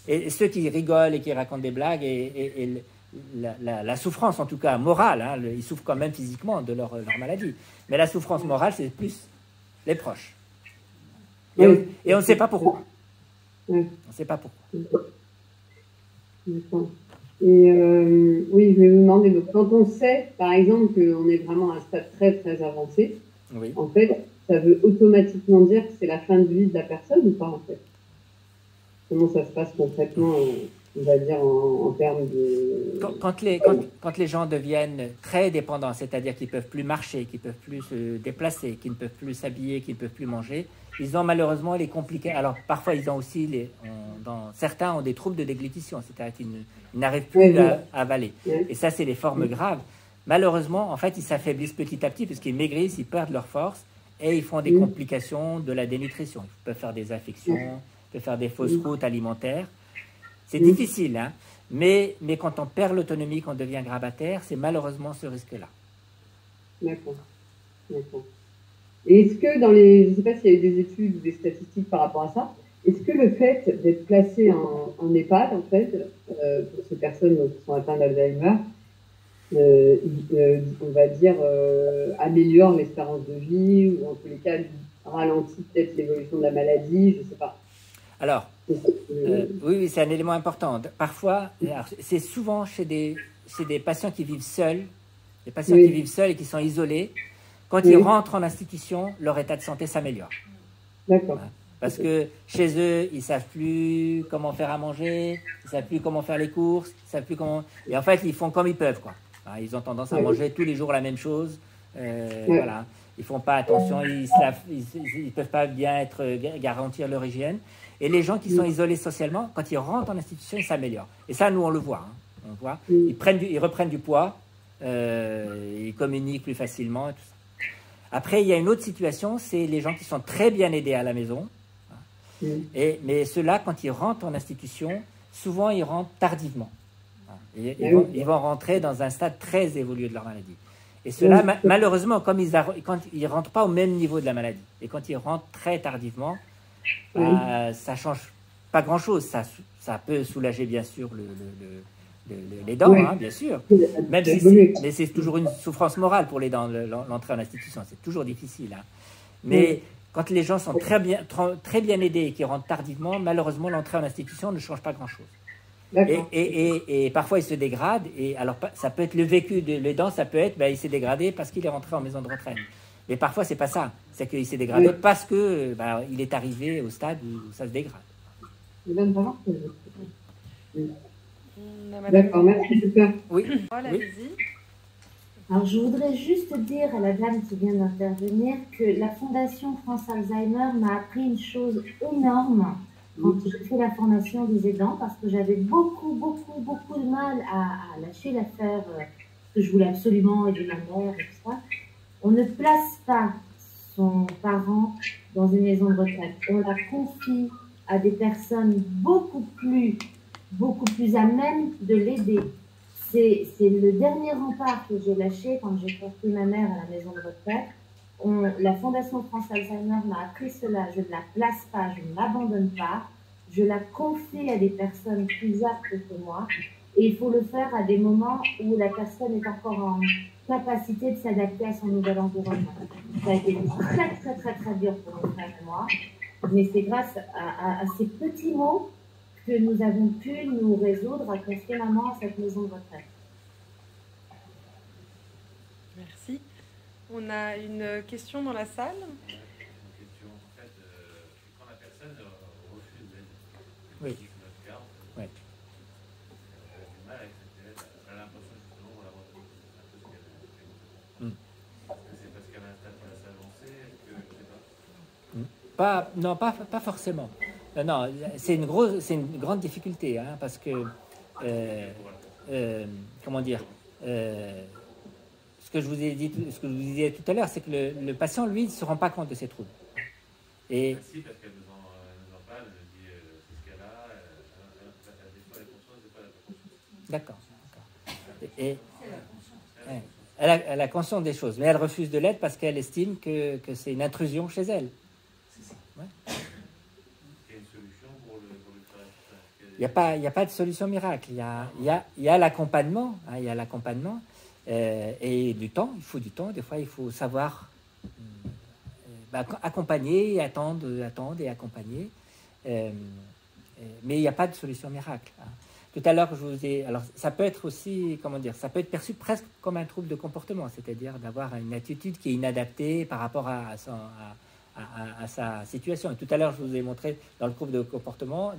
Et ceux qui rigolent et qui racontent des blagues, et la souffrance, en tout cas morale, ils souffrent quand même physiquement de leur maladie. Mais la souffrance morale, c'est plus les proches. Et on ne sait pas pourquoi. On ne sait pas pourquoi. D'accord. Et oui, je vais vous demander, donc, quand on sait, par exemple, qu'on est vraiment à un stade très, très avancé, en fait, ça veut automatiquement dire que c'est la fin de vie de la personne ou pas, en fait? Comment ça se passe concrètement, on va dire, en termes de... Quand les gens deviennent très dépendants, c'est-à-dire qu'ils ne peuvent plus marcher, qu'ils ne peuvent plus se déplacer, qu'ils ne peuvent plus s'habiller, qu'ils ne peuvent plus manger, ils ont malheureusement les complications. Alors, parfois, ils ont aussi, certains ont des troubles de déglutition, c'est-à-dire qu'ils n'arrivent plus à avaler. Et ça, c'est les formes graves. Malheureusement, en fait, ils s'affaiblissent petit à petit parce qu'ils maigrissent, ils perdent leur force et ils font des complications de la dénutrition. Ils peuvent faire des infections, de faire des fausses routes alimentaires. C'est difficile, hein, mais quand on perd l'autonomie, qu'on devient grabataire, c'est malheureusement ce risque-là. D'accord. Et est-ce que je ne sais pas s'il y a eu des études ou des statistiques par rapport à ça, est-ce que le fait d'être placé en EHPAD, en fait, pour ces personnes qui sont atteintes d'Alzheimer, on va dire, améliore l'espérance de vie, ou en tous les cas, ralentit peut-être l'évolution de la maladie, je ne sais pas. Alors, oui, c'est un élément important. Parfois, c'est souvent chez des patients qui vivent seuls, des patients qui vivent seuls et qui sont isolés. Quand ils rentrent en institution, leur état de santé s'améliore. D'accord. Parce que chez eux, ils ne savent plus comment faire à manger, ils ne savent plus comment faire les courses, ils savent plus comment... Et en fait, ils font comme ils peuvent, quoi. Ils ont tendance à manger tous les jours la même chose. Voilà. Ils ne font pas attention, ils ne peuvent pas bien garantir leur hygiène. Et les gens qui sont isolés socialement, quand ils rentrent en institution, ils s'améliorent. Et ça, nous, on le voit. On voit. Ils reprennent du poids, ils communiquent plus facilement et tout ça. Après, il y a une autre situation, c'est les gens qui sont très bien aidés à la maison. Mais ceux-là, quand ils rentrent en institution, souvent, ils rentrent tardivement. Ils vont rentrer dans un stade très évolué de leur maladie. Et ceux-là, malheureusement, quand ils ne rentrent pas au même niveau de la maladie, et quand ils rentrent très tardivement, ça ne change pas grand-chose. Ça peut soulager, bien sûr, les dents, bien sûr. Même si mais c'est toujours une souffrance morale pour les dents, l'entrée en institution. C'est toujours difficile. Mais quand les gens sont très bien aidés et qui rentrent tardivement, malheureusement, l'entrée en institution ne change pas grand-chose. Et parfois, il se dégrade. Et alors, ça peut être le vécu des dents, ça peut être, il s'est dégradé parce qu'il est rentré en maison de retraite. Mais parfois, c'est pas ça. C'est qu'il s'est dégradé parce que il est arrivé au stade où ça se dégrade. D'accord, merci super. Oui. Alors, je voudrais juste dire à la dame qui vient d'intervenir que la Fondation France Alzheimer m'a appris une chose énorme quand j'ai fait la formation des aidants, parce que j'avais beaucoup de mal à lâcher l'affaire, que je voulais absolument aider ma mère et tout ça. On ne place pas son parent dans une maison de retraite. On la confie à des personnes beaucoup plus à même de l'aider. C'est le dernier rempart que j'ai lâché quand j'ai porté ma mère à la maison de retraite. La Fondation France Alzheimer m'a appris cela. Je ne la place pas, je ne l'abandonne pas. Je la confie à des personnes plus aptes que moi. Et il faut le faire à des moments où la personne est encore en capacité de s'adapter à son nouvel environnement. Ça a été très dur pour mon frère et moi. Mais c'est grâce à ces petits mots que nous avons pu nous résoudre à confier maman à cette maison de retraite. Merci. On a une question dans la salle. Une question, en fait, quand la personne refuse d'aide, oui. Notre garde, elle a du mal à accepter l'aide. Elle a l'impression justement qu'on l'abandonne. C'est un peu ce qu'elle fait. Est-ce que c'est parce qu'elle a un stade assez avancé? Est-ce que je sais pas? Non, pas forcément. Non, c'est une grande difficulté, parce que, comment dire, ce que je vous disais tout à l'heure, c'est que le patient, lui, ne se rend pas compte de ses troubles. Et merci, parce qu'elle nous en parle, elle nous dit c'est ce qu'elle a, des fois elle est consciente, des fois elle n'a pas conscience. D'accord. Et elle a conscience des choses, mais elle refuse de l'aide parce qu'elle estime que c'est une intrusion chez elle. Il n'y a pas de solution miracle. Il y a l'accompagnement, et du temps. Il faut du temps. Des fois, il faut savoir accompagner, attendre et accompagner. Mais il n'y a pas de solution miracle. Tout à l'heure, alors, ça peut être aussi, ça peut être perçu presque comme un trouble de comportement, c'est-à-dire d'avoir une attitude qui est inadaptée par rapport à sa situation. Et tout à l'heure, je vous ai montré dans les troubles de comportement,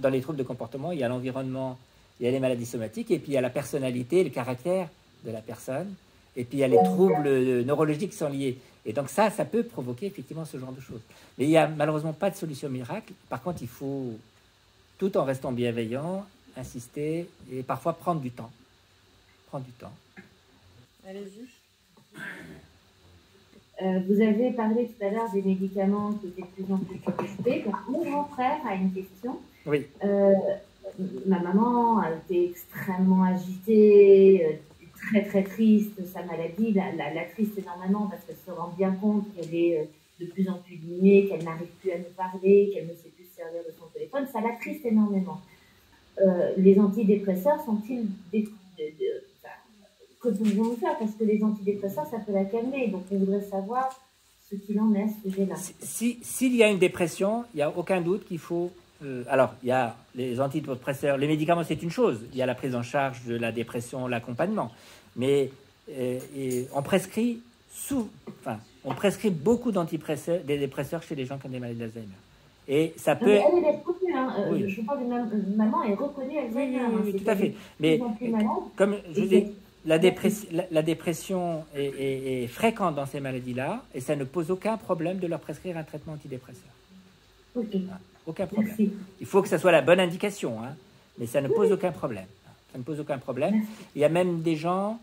il y a l'environnement, il y a les maladies somatiques, et puis il y a la personnalité, le caractère de la personne, et puis il y a les troubles neurologiques qui sont liés. Et donc ça peut provoquer effectivement ce genre de choses. Mais il n'y a malheureusement pas de solution miracle. Par contre, il faut, tout en restant bienveillant, insister et parfois prendre du temps. Allez-y. Vous avez parlé tout à l'heure des médicaments qui étaient de plus en plus contestés. Mon grand frère a une question. Oui. Ma maman a été extrêmement agitée, très triste. Sa maladie la triste énormément parce qu'elle se rend bien compte qu'elle est de plus en plus diminuée, qu'elle n'arrive plus à nous parler, qu'elle ne sait plus se servir de son téléphone. Ça la triste énormément. Les antidépresseurs sont-ils que pouvons-nous faire? Parce que les antidépresseurs, ça peut la calmer. Donc, on voudrait savoir ce qu'il en est à ce sujet-là. S'il y a une dépression, il n'y a aucun doute qu'il faut... alors, il y a les antidépresseurs, les médicaments, c'est une chose. Il y a la prise en charge de la dépression, l'accompagnement. Mais on prescrit beaucoup d'antidépresseurs chez les gens qui ont des maladies d'Alzheimer. Et ça peut... Mais elle est reconnue, hein. Oui. Je parle de maman est reconnue Alzheimer. Oui, tout à fait. Mais comme je vous dis, la dépression est fréquente dans ces maladies-là et ça ne pose aucun problème de leur prescrire un traitement antidépresseur. Ok. Voilà, aucun problème. Merci. Il faut que ça soit la bonne indication, hein, mais ça ne pose aucun problème. Ça ne pose aucun problème. Merci. Il y a même des gens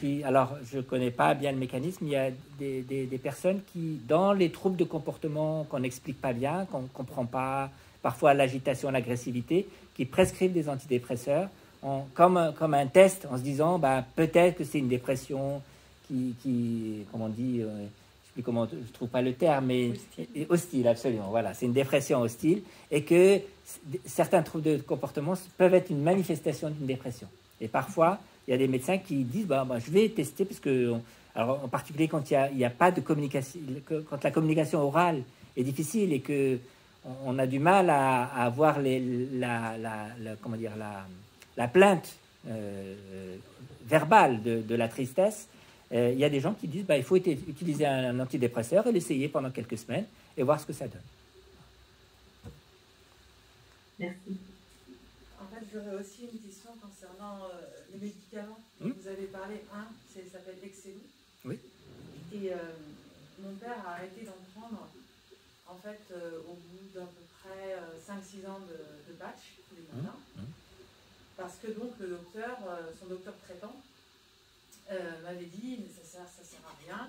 qui, alors je ne connais pas bien le mécanisme, il y a des personnes qui, dans les troubles de comportement qu'on n'explique pas bien, qu'on ne comprend pas, parfois l'agitation, l'agressivité, qui prescrivent des antidépresseurs comme un test en se disant bah, peut-être que c'est une dépression qui comment on dit, je sais plus comment, je trouve pas le terme, mais hostile, absolument. Voilà, c'est une dépression hostile et que certains troubles de comportement peuvent être une manifestation d'une dépression. Et parfois, il y a des médecins qui disent bah, je vais tester parce que, alors en particulier quand il y a pas de communication, quand la communication orale est difficile et que on a du mal à avoir comment dire la plainte verbale de la tristesse, il y a des gens qui disent bah, il faut utiliser un antidépresseur et l'essayer pendant quelques semaines et voir ce que ça donne. Merci. En fait, j'aurais aussi une question concernant les médicaments. Vous avez parlé, ça s'appelle Excello. Oui. Et mon père a arrêté d'en prendre, en fait, au bout d'à peu près 5-6 ans de batch tous les matins. Parce que donc le docteur, son docteur traitant, m'avait dit ça sert à rien.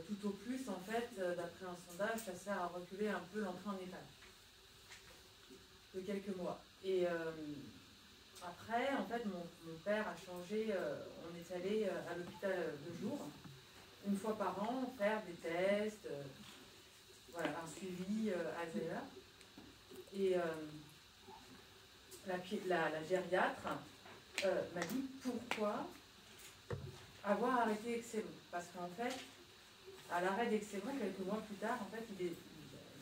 Tout au plus, en fait, d'après un sondage, ça sert à reculer un peu l'entrée en EHPAD de quelques mois. Et après, en fait, mon père a changé. On est allé à l'hôpital de jour, une fois par an, faire des tests, voilà, un suivi Alzheimer. Et la gériatre m'a dit pourquoi avoir arrêté Excello. Parce qu'en fait, à l'arrêt d'Excello, quelques mois plus tard, en fait, il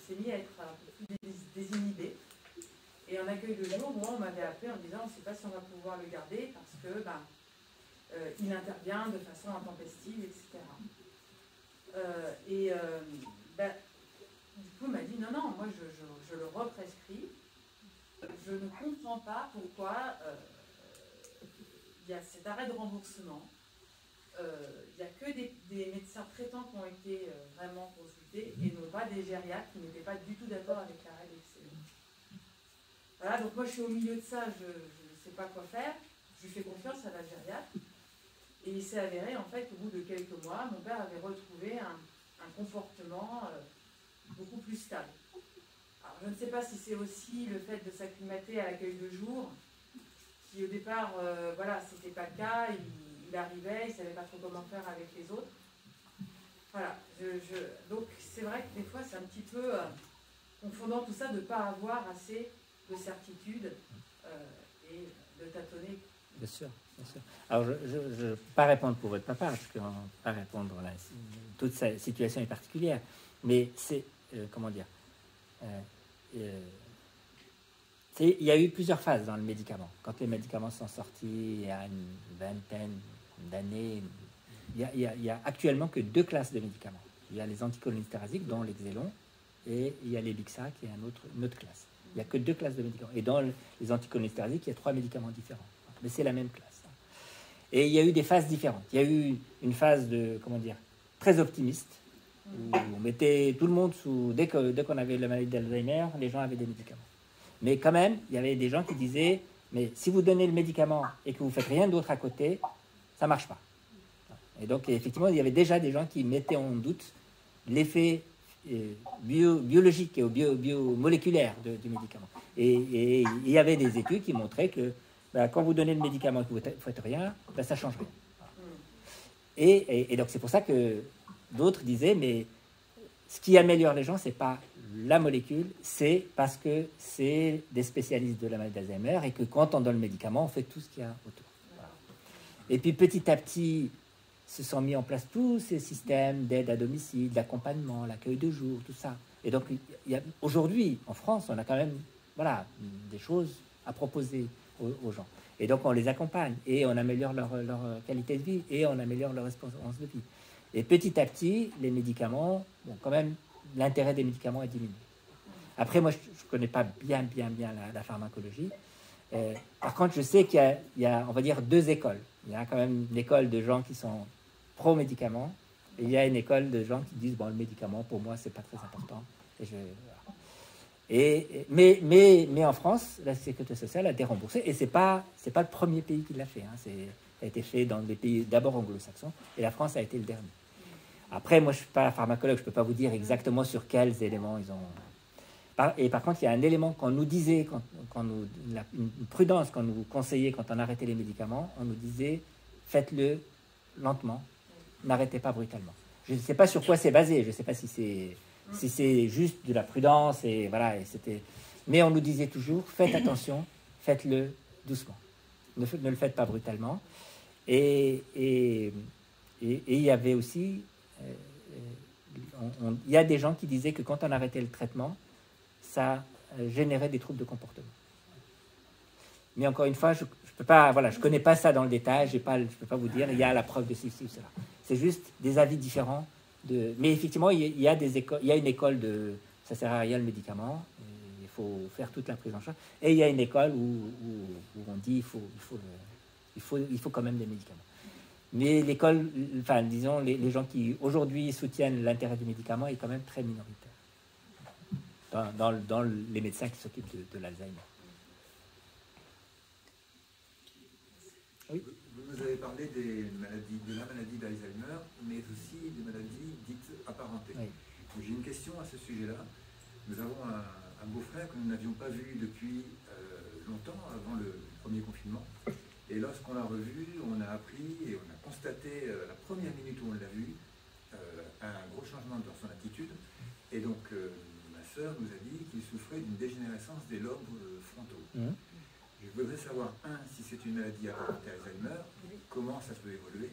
s'est mis à être un peu plus désinhibé. Et en accueil de jour, moi, on m'avait appelé en disant on ne sait pas si on va pouvoir le garder parce que il intervient de façon intempestive, etc. Du coup, on m'a dit non, moi, je le represcris. Je ne comprends pas pourquoi il y a cet arrêt de remboursement. Il n'y a que des médecins traitants qui ont été vraiment consultés et non pas des gériatres qui n'étaient pas du tout d'accord avec l'arrêt d'Excello. Voilà, donc moi je suis au milieu de ça, je ne sais pas quoi faire, je fais confiance à la gériatre. Et il s'est avéré en fait qu'au bout de quelques mois, mon père avait retrouvé un comportement beaucoup plus stable. Alors je ne sais pas si c'est aussi le fait de s'acclimater à l'accueil de jour, qui au départ, voilà, c'était pas le cas, il arrivait, il ne savait pas trop comment faire avec les autres. Voilà, donc c'est vrai que des fois c'est un petit peu confondant tout ça de ne pas avoir assez de certitude et de tâtonner. Bien sûr, bien sûr. Alors, je ne peux pas répondre pour votre papa, parce qu'on ne peut pas répondre là. Toute sa situation est particulière. Mais c'est, comment dire, il y a eu plusieurs phases dans le médicament. Quand les médicaments sont sortis il y a une vingtaine d'années, il y a actuellement que 2 classes de médicaments. Il y a les anticholinésterasiques, dont l'Exelon, et il y a l'Elixa, qui est une autre classe. Il n'y a que 2 classes de médicaments. Et dans les anticholinésterasiques, il y a 3 médicaments différents. Mais c'est la même classe. Et il y a eu des phases différentes. Il y a eu une phase de, comment dire, très optimiste, où on mettait tout le monde sous... Dès qu'on avait la maladie d'Alzheimer, les gens avaient des médicaments. Mais quand même, il y avait des gens qui disaient, mais si vous donnez le médicament et que vous ne faites rien d'autre à côté, ça ne marche pas. Et donc, effectivement, il y avait déjà des gens qui mettaient en doute l'effet biologique et biomoléculaire du médicament. Et il y avait des études qui montraient que quand vous donnez le médicament et que vous ne faites rien, ça change rien. Et donc c'est pour ça que d'autres disaient, mais ce qui améliore les gens, ce n'est pas la molécule, c'est parce que c'est des spécialistes de la maladie d'Alzheimer et que quand on donne le médicament, on fait tout ce qu'il y a autour. Voilà. Et puis petit à petit, se sont mis en place tous ces systèmes d'aide à domicile, d'accompagnement, l'accueil de jour, tout ça. Et donc, aujourd'hui, en France, on a quand même des choses à proposer aux gens. Et donc, on les accompagne et on améliore leur qualité de vie et on améliore leur espérance de vie. Et petit à petit, les médicaments, quand même, l'intérêt des médicaments a diminué. Après, moi, je ne connais pas bien la pharmacologie. Par contre, je sais qu'il y a, on va dire, deux écoles. Il y a quand même une école de gens qui sont pro-médicaments, et il y a une école de gens qui disent, bon, le médicament, pour moi, c'est pas très important. Mais en France, la sécurité sociale a déremboursé, et c'est pas le premier pays qui l'a fait. Hein. Ça a été fait dans des pays d'abord anglo-saxons, et la France a été le dernier. Après, moi, je ne suis pas pharmacologue, je ne peux pas vous dire exactement sur quels éléments ils ont... Et par contre, il y a un élément qu'on nous disait, une prudence qu'on nous conseillait quand on arrêtait les médicaments, on nous disait, faites-le lentement, n'arrêtez pas brutalement. Je ne sais pas sur quoi c'est basé, je ne sais pas si c'est juste de la prudence, et voilà, mais on nous disait toujours, faites attention, faites-le doucement, ne le faites pas brutalement. Et il y avait aussi, il y a des gens qui disaient que quand on arrêtait le traitement, ça générait des troubles de comportement. Mais encore une fois, je peux pas, voilà, je connais pas ça dans le détail, je peux pas vous dire, il y a la preuve de ceci ou cela. C'est juste des avis différents. Mais effectivement, il y a une école de ça sert à rien le médicament, il faut faire toute la prise en charge. Et il y a une école où on dit il faut quand même des médicaments. Mais l'école, enfin disons, les gens qui aujourd'hui soutiennent l'intérêt du médicament est quand même très minoritaire dans les médecins qui s'occupent de l'Alzheimer. Oui. Vous nous avez parlé de la maladie d'Alzheimer, mais aussi des maladies dites apparentées. Oui. J'ai une question à ce sujet-là. Nous avons un beau-frère que nous n'avions pas vu depuis longtemps, avant le premier confinement. Et lorsqu'on l'a revu, on a appris et on a constaté, la première minute où on l'a vu, un gros changement dans son attitude. Et donc, ma sœur nous a dit qu'il souffrait d'une dégénérescence des lobes frontaux. Mmh. Je voudrais savoir, si c'est une maladie apparentée à Alzheimer, comment ça peut évoluer.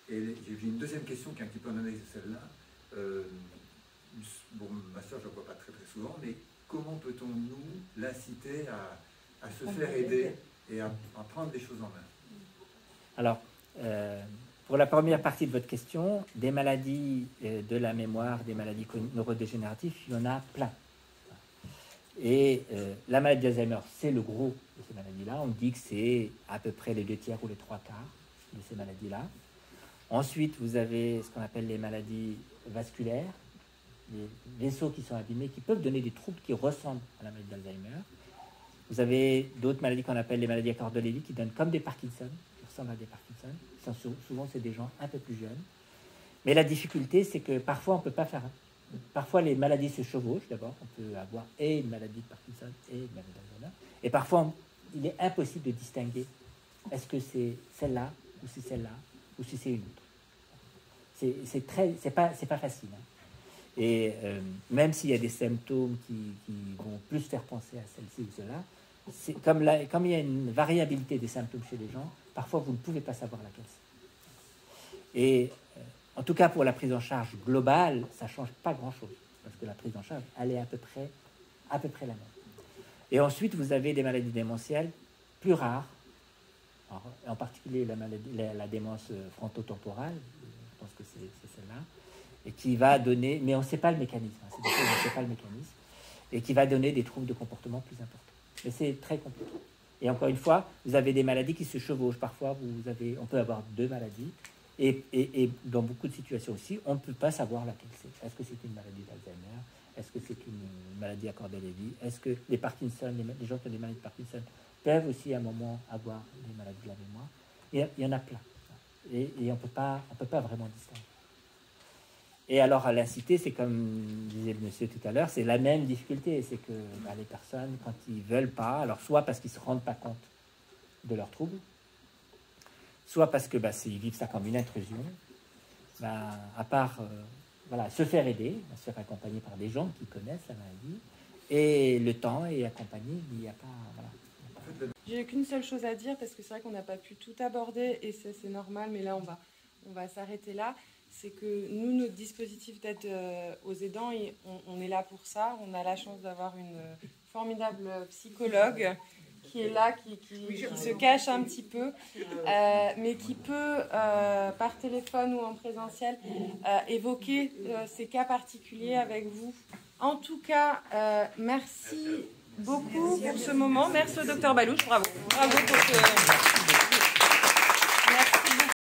Et j'ai une deuxième question qui est un petit peu en analyse de celle-là. Bon, ma soeur, je ne la vois pas très souvent, mais comment peut-on, nous, l'inciter à se faire aider et à prendre des choses en main? Alors, pour la première partie de votre question, des maladies de la mémoire, des maladies neurodégénératives, il y en a plein. Et la maladie d'Alzheimer, c'est le gros de ces maladies-là. On dit que c'est à peu près les 2/3 ou les 3/4 de ces maladies-là. Ensuite, vous avez ce qu'on appelle les maladies vasculaires, les vaisseaux qui sont abîmés, qui peuvent donner des troubles qui ressemblent à la maladie d'Alzheimer. Vous avez d'autres maladies qu'on appelle les maladies à corps de Lévy, qui donnent comme des Parkinson, qui ressemblent à des Parkinson. Souvent, c'est des gens un peu plus jeunes. Mais la difficulté, c'est que parfois, on ne peut pas faire... Parfois, les maladies se chevauchent d'abord. On peut avoir et une maladie de Parkinson et une maladie d'Alzheimer. Et parfois, il est impossible de distinguer est-ce que c'est celle-là, ou si c'est celle-là, ou si c'est une autre. C'est pas facile. Hein. Et même s'il y a des symptômes qui vont plus faire penser à celle-ci ou celle-là, comme il y a une variabilité des symptômes chez les gens, parfois vous ne pouvez pas savoir laquelle c'est. Et en tout cas, pour la prise en charge globale, ça ne change pas grand-chose, parce que la prise en charge, elle est à peu près la même. Et ensuite, vous avez des maladies démentielles plus rares, en particulier la démence frontotemporale, je pense que c'est celle-là, et qui va donner, mais on ne sait pas le mécanisme, c'est des choses, on ne sait pas le mécanisme, et qui va donner des troubles de comportement plus importants. Mais c'est très compliqué. Et encore une fois, vous avez des maladies qui se chevauchent. Parfois, on peut avoir deux maladies. Et dans beaucoup de situations aussi, on ne peut pas savoir laquelle c'est. Est-ce que c'est une maladie d'Alzheimer? Est-ce que c'est une maladie à corps de Lévy? Est-ce que les Parkinson, les gens qui ont des maladies de Parkinson peuvent aussi à un moment avoir des maladies de la mémoire? Et il y en a plein. Et on peut pas vraiment distinguer. Et alors à l'inciter, c'est comme disait le monsieur tout à l'heure, c'est la même difficulté. C'est que les personnes, quand ils ne veulent pas, alors soit parce qu'ils ne se rendent pas compte de leurs troubles, soit parce que ils vivent ça comme une intrusion, à part se faire aider, se faire accompagner par des gens qui connaissent la maladie, et le temps est accompagné, il n'y a pas... Voilà. J'ai qu'une seule chose à dire, parce que c'est vrai qu'on n'a pas pu tout aborder, et ça c'est normal, mais là on va s'arrêter là. C'est que nous, notre dispositif d'aide aux aidants, on est là pour ça. On a la chance d'avoir une formidable psychologue qui est là, qui se cache un petit peu, mais qui peut, par téléphone ou en présentiel, évoquer ces cas particuliers avec vous En tout cas, merci beaucoup pour ce moment. Merci au docteur Balouche. Bravo. Bravo pour ce...